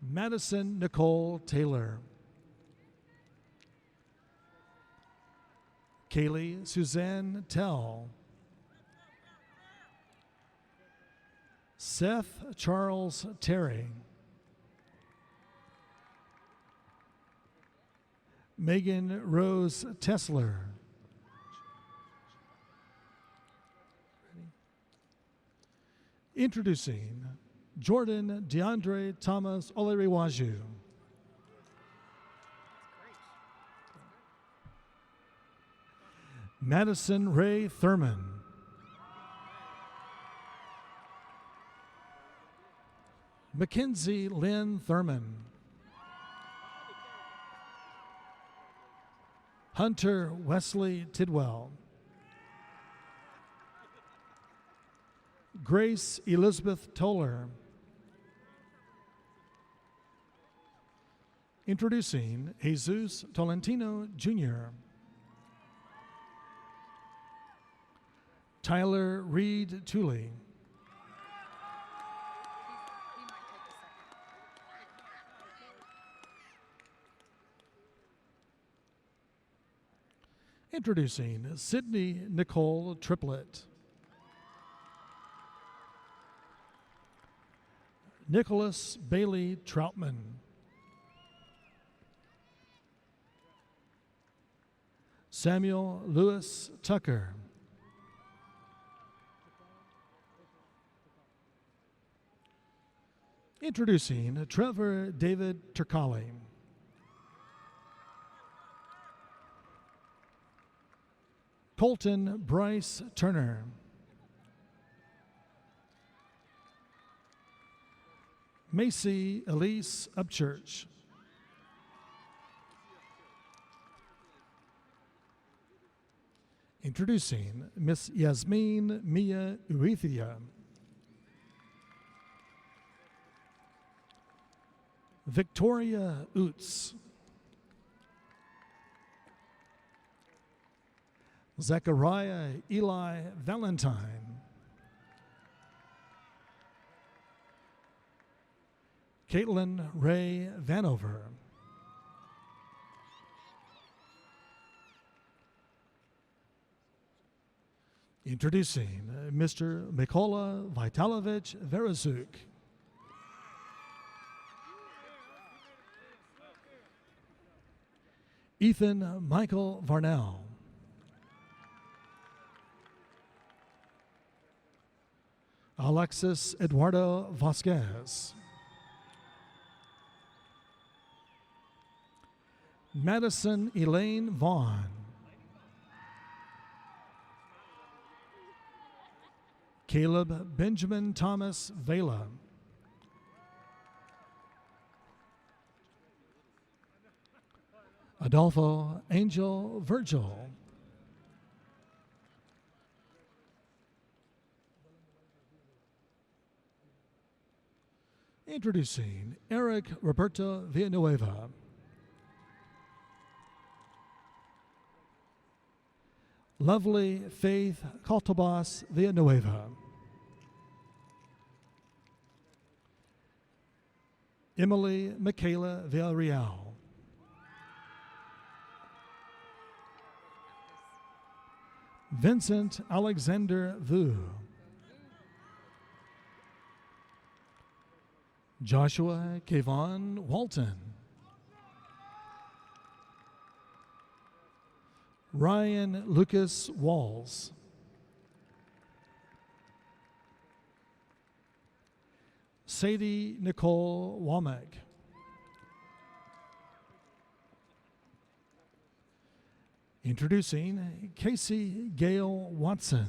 Madison Nicole Taylor. Kaylee Suzanne Tell. Seth Charles Terry. Megan Rose Tessler. Introducing Jordan DeAndre Thomas Oleriwaju. Madison Ray Thurman. Mackenzie Lynn Thurman. Hunter Wesley Tidwell. Grace Elizabeth Toller. Introducing Jesus Tolentino Jr. Tyler Reed Tooley. Introducing Sydney Nicole Triplett. Nicholas Bailey Troutman. Samuel Lewis Tucker. Introducing Trevor David Turkali. Colton Bryce Turner. Macy Elise Upchurch. Introducing Miss Yasmin Mia Uethia. Victoria Oots. Zechariah Eli Valentine. Caitlin Ray Vanover. Introducing Mr. Mikola Vitalovich Verazuk. Ethan Michael Varnell. Alexis Eduardo Vasquez. Madison Elaine Vaughn. Caleb Benjamin Thomas Vela. Adolfo Angel Virgil. Introducing Eric Roberto Villanueva. Lovely Faith Caltabas Villanueva. Emily Michaela Villarreal. Vincent Alexander Vu. Joshua Kayvon Walton. Ryan Lucas Walls. Sadie Nicole Womack. Introducing Casey Gail Watson.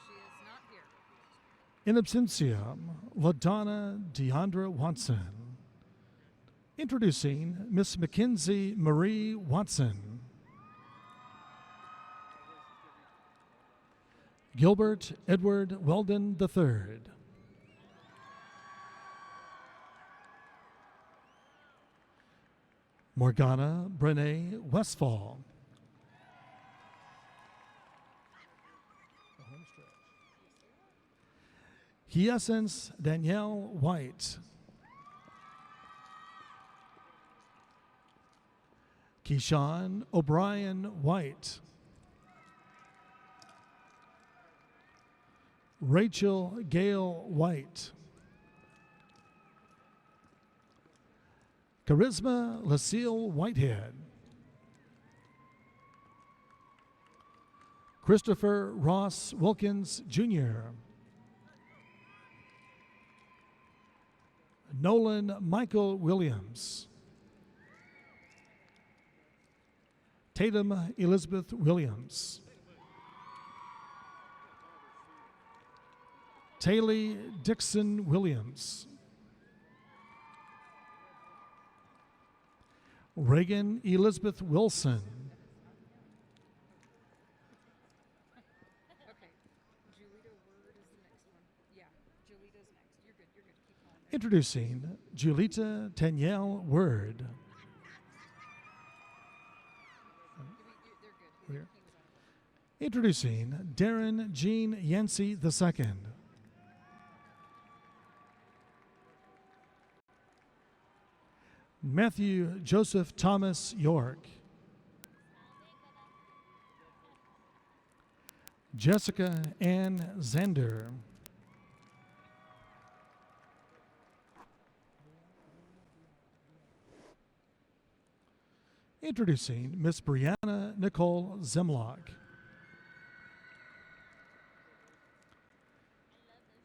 She is not here. In absentia, LaDonna Deandra Watson. Introducing Miss Mackenzie Marie Watson. Gilbert Edward Weldon III. Morgana Brene Westfall. Hiessence Danielle White. Keyshawn O'Brien White. Rachel Gale White. Charisma Lucille Whitehead. Christopher Ross Wilkins Jr. Nolan Michael Williams. Tatum Elizabeth Williams. Taylor Dixon Williams. Reagan Elizabeth Wilson. Okay. Julita Word is the next one. Yeah, Julita's next. You're good. You're good. Keep calling. Introducing Julita Tanielle Word. They're good. Introducing Darren Jean Yancey II. Matthew Joseph Thomas York. Jessica Ann Zander. Introducing Miss Brianna Nicole Zemlock.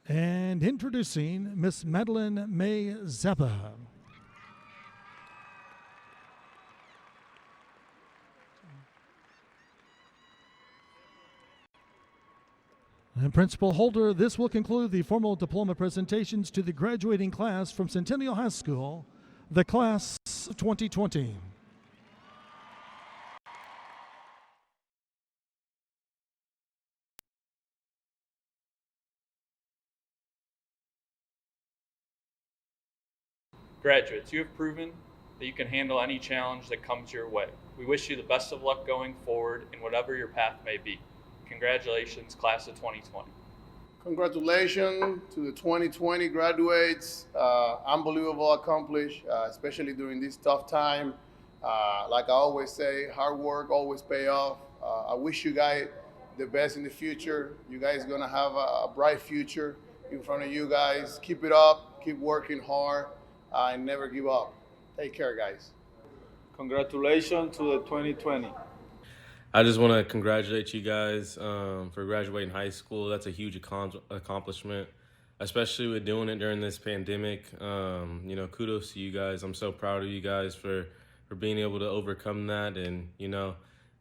And introducing Miss Madeline May Zappa. And Principal Holder, this will conclude the formal diploma presentations to the graduating class from Centennial High School, the class of 2020. Graduates, you have proven that you can handle any challenge that comes your way. We wish you the best of luck going forward in whatever your path may be. Congratulations, class of 2020. Congratulations to the 2020 graduates. Unbelievable accomplish, especially during this tough time. Like I always say, hard work always pay off. I wish you guys the best in the future. You guys gonna have a bright future in front of you guys. Keep it up, keep working hard, and never give up. Take care, guys. Congratulations to the 2020. I just want to congratulate you guys for graduating high school. That's a huge accomplishment, especially with doing it during this pandemic. Kudos to you guys. I'm so proud of you guys for being able to overcome that. And,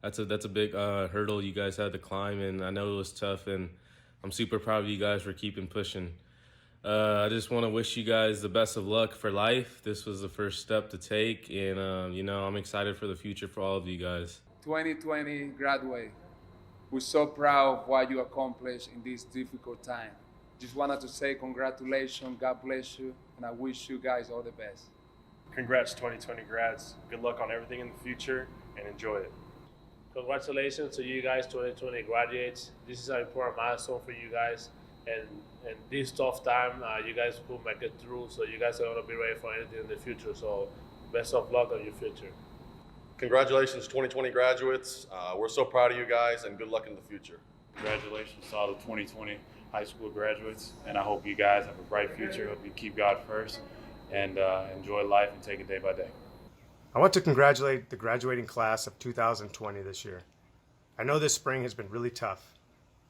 that's a big hurdle you guys had to climb. And I know it was tough. And I'm super proud of you guys for keeping pushing. I just want to wish you guys the best of luck for life. This was the first step to take. And, I'm excited for the future for all of you guys. 2020 graduate. We're so proud of what you accomplished in this difficult time. Just wanted to say congratulations, God bless you, and I wish you guys all the best. Congrats 2020 grads. Good luck on everything in the future and enjoy it. Congratulations to you guys 2020 graduates. This is an important milestone for you guys, and this tough time you guys will make it through, so you guys are going to be ready for anything in the future. So best of luck on your future. Congratulations, 2020 graduates. We're so proud of you guys, and good luck in the future. Congratulations to all the 2020 high school graduates, and I hope you guys have a bright future. Hope you keep God first and enjoy life and take it day by day. I want to congratulate the graduating class of 2020 this year. I know this spring has been really tough,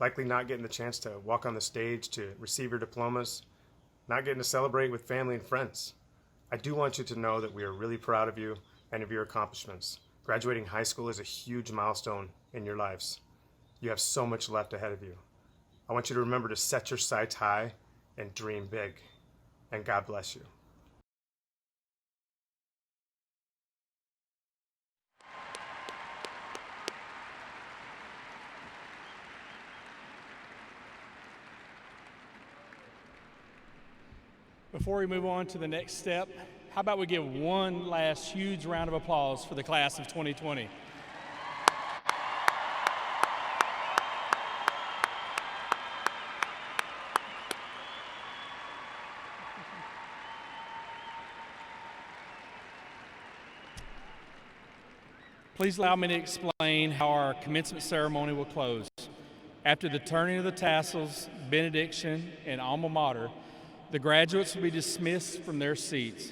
likely not getting the chance to walk on the stage to receive your diplomas, not getting to celebrate with family and friends. I do want you to know that we are really proud of you and of your accomplishments. Graduating high school is a huge milestone in your lives. You have so much left ahead of you. I want you to remember to set your sights high and dream big. And God bless you. Before we move on to the next step, how about we give one last huge round of applause for the class of 2020. Please allow me to explain how our commencement ceremony will close. After the turning of the tassels, benediction, and alma mater, the graduates will be dismissed from their seats.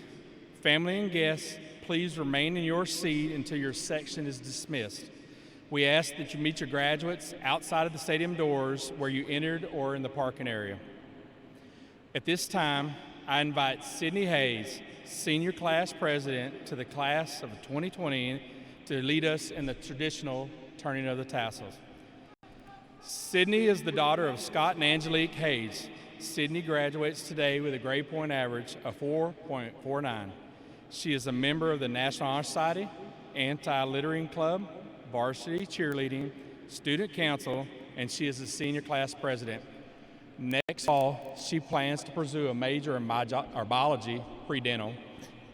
Family and guests, please remain in your seat until your section is dismissed. We ask that you meet your graduates outside of the stadium doors where you entered or in the parking area. At this time, I invite Sydney Hayes, Senior Class President to the class of 2020, to lead us in the traditional turning of the tassels. Sydney is the daughter of Scott and Angelique Hayes. Sydney graduates today with a grade point average of 4.49. She is a member of the National Honor Society, Anti-Littering Club, Varsity Cheerleading, Student Council, and she is the senior class president. Next fall, she plans to pursue a major in biology, pre-dental,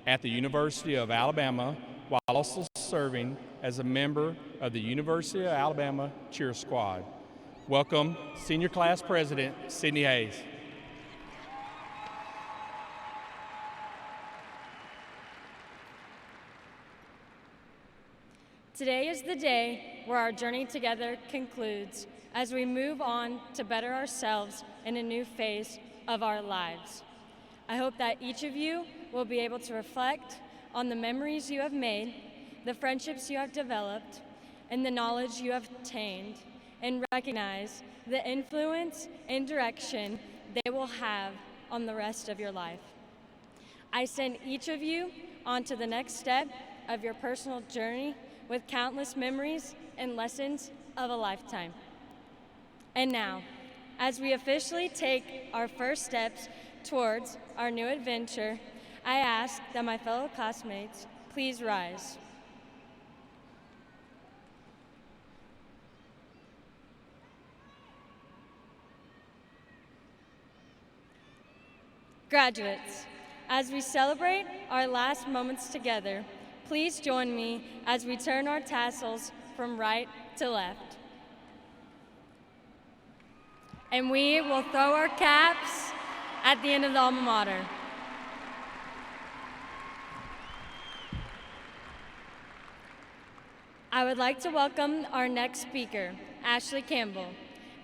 at the University of Alabama, while also serving as a member of the University of Alabama cheer squad. Welcome, senior class president, Sydney Hayes. Today is the day where our journey together concludes as we move on to better ourselves in a new phase of our lives. I hope that each of you will be able to reflect on the memories you have made, the friendships you have developed, and the knowledge you have attained, and recognize the influence and direction they will have on the rest of your life. I send each of you on to the next step of your personal journey with countless memories and lessons of a lifetime. And now, as we officially take our first steps towards our new adventure, I ask that my fellow classmates please rise. Graduates, as we celebrate our last moments together, please join me as we turn our tassels from right to left. And we will throw our caps at the end of the alma mater. I would like to welcome our next speaker, Ashley Campbell.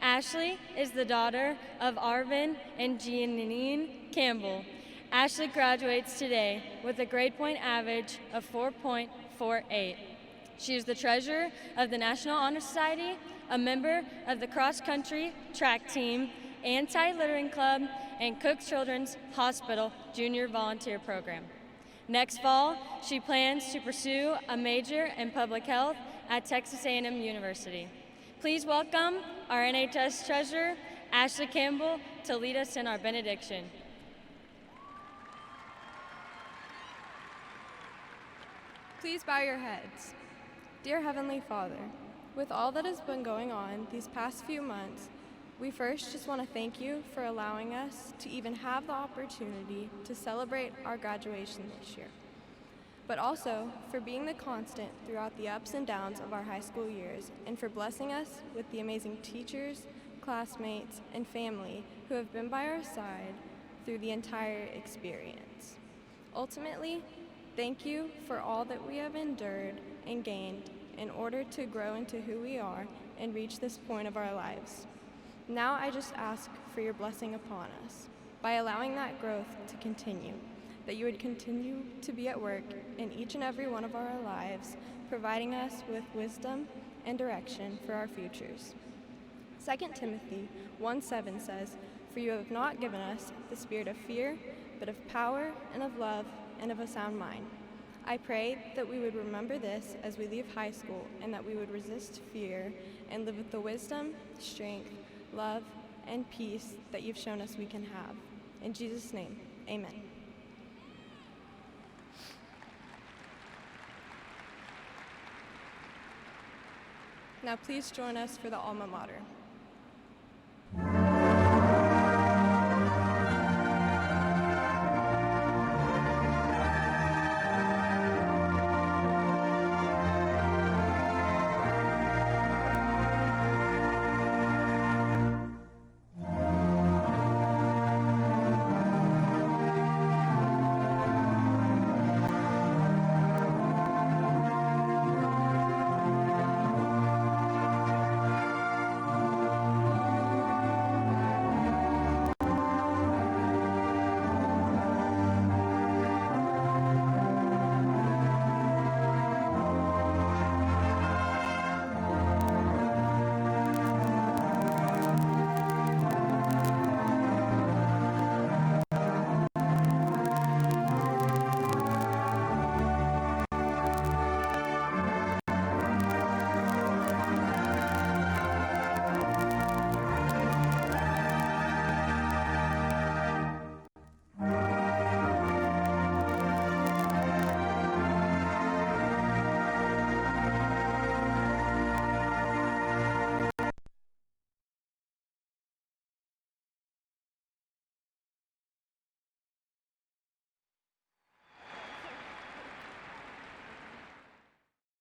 Ashley is the daughter of Arvin and Jeanine Campbell. Ashley graduates today with a grade point average of 4.48. She is the treasurer of the National Honor Society, a member of the cross-country track team, Anti-Littering Club, and Cook Children's Hospital Junior Volunteer Program. Next fall, she plans to pursue a major in public health at Texas A&M University. Please welcome our NHS treasurer, Ashley Campbell, to lead us in our benediction. Please bow your heads. Dear Heavenly Father, with all that has been going on these past few months, we first just want to thank you for allowing us to even have the opportunity to celebrate our graduation this year, but also for being the constant throughout the ups and downs of our high school years, and for blessing us with the amazing teachers, classmates, and family who have been by our side through the entire experience. Ultimately, Thank you for all that we have endured and gained in order to grow into who we are and reach this point of our lives. Now I just ask for your blessing upon us by allowing that growth to continue, that you would continue to be at work in each and every one of our lives, providing us with wisdom and direction for our futures. 2 Timothy 1:7 says, "For you have not given us the spirit of fear, but of power and of love and of a sound mind." I pray that we would remember this as we leave high school and that we would resist fear and live with the wisdom, strength, love, and peace that you've shown us we can have. In Jesus' name, amen. Now please join us for the alma mater.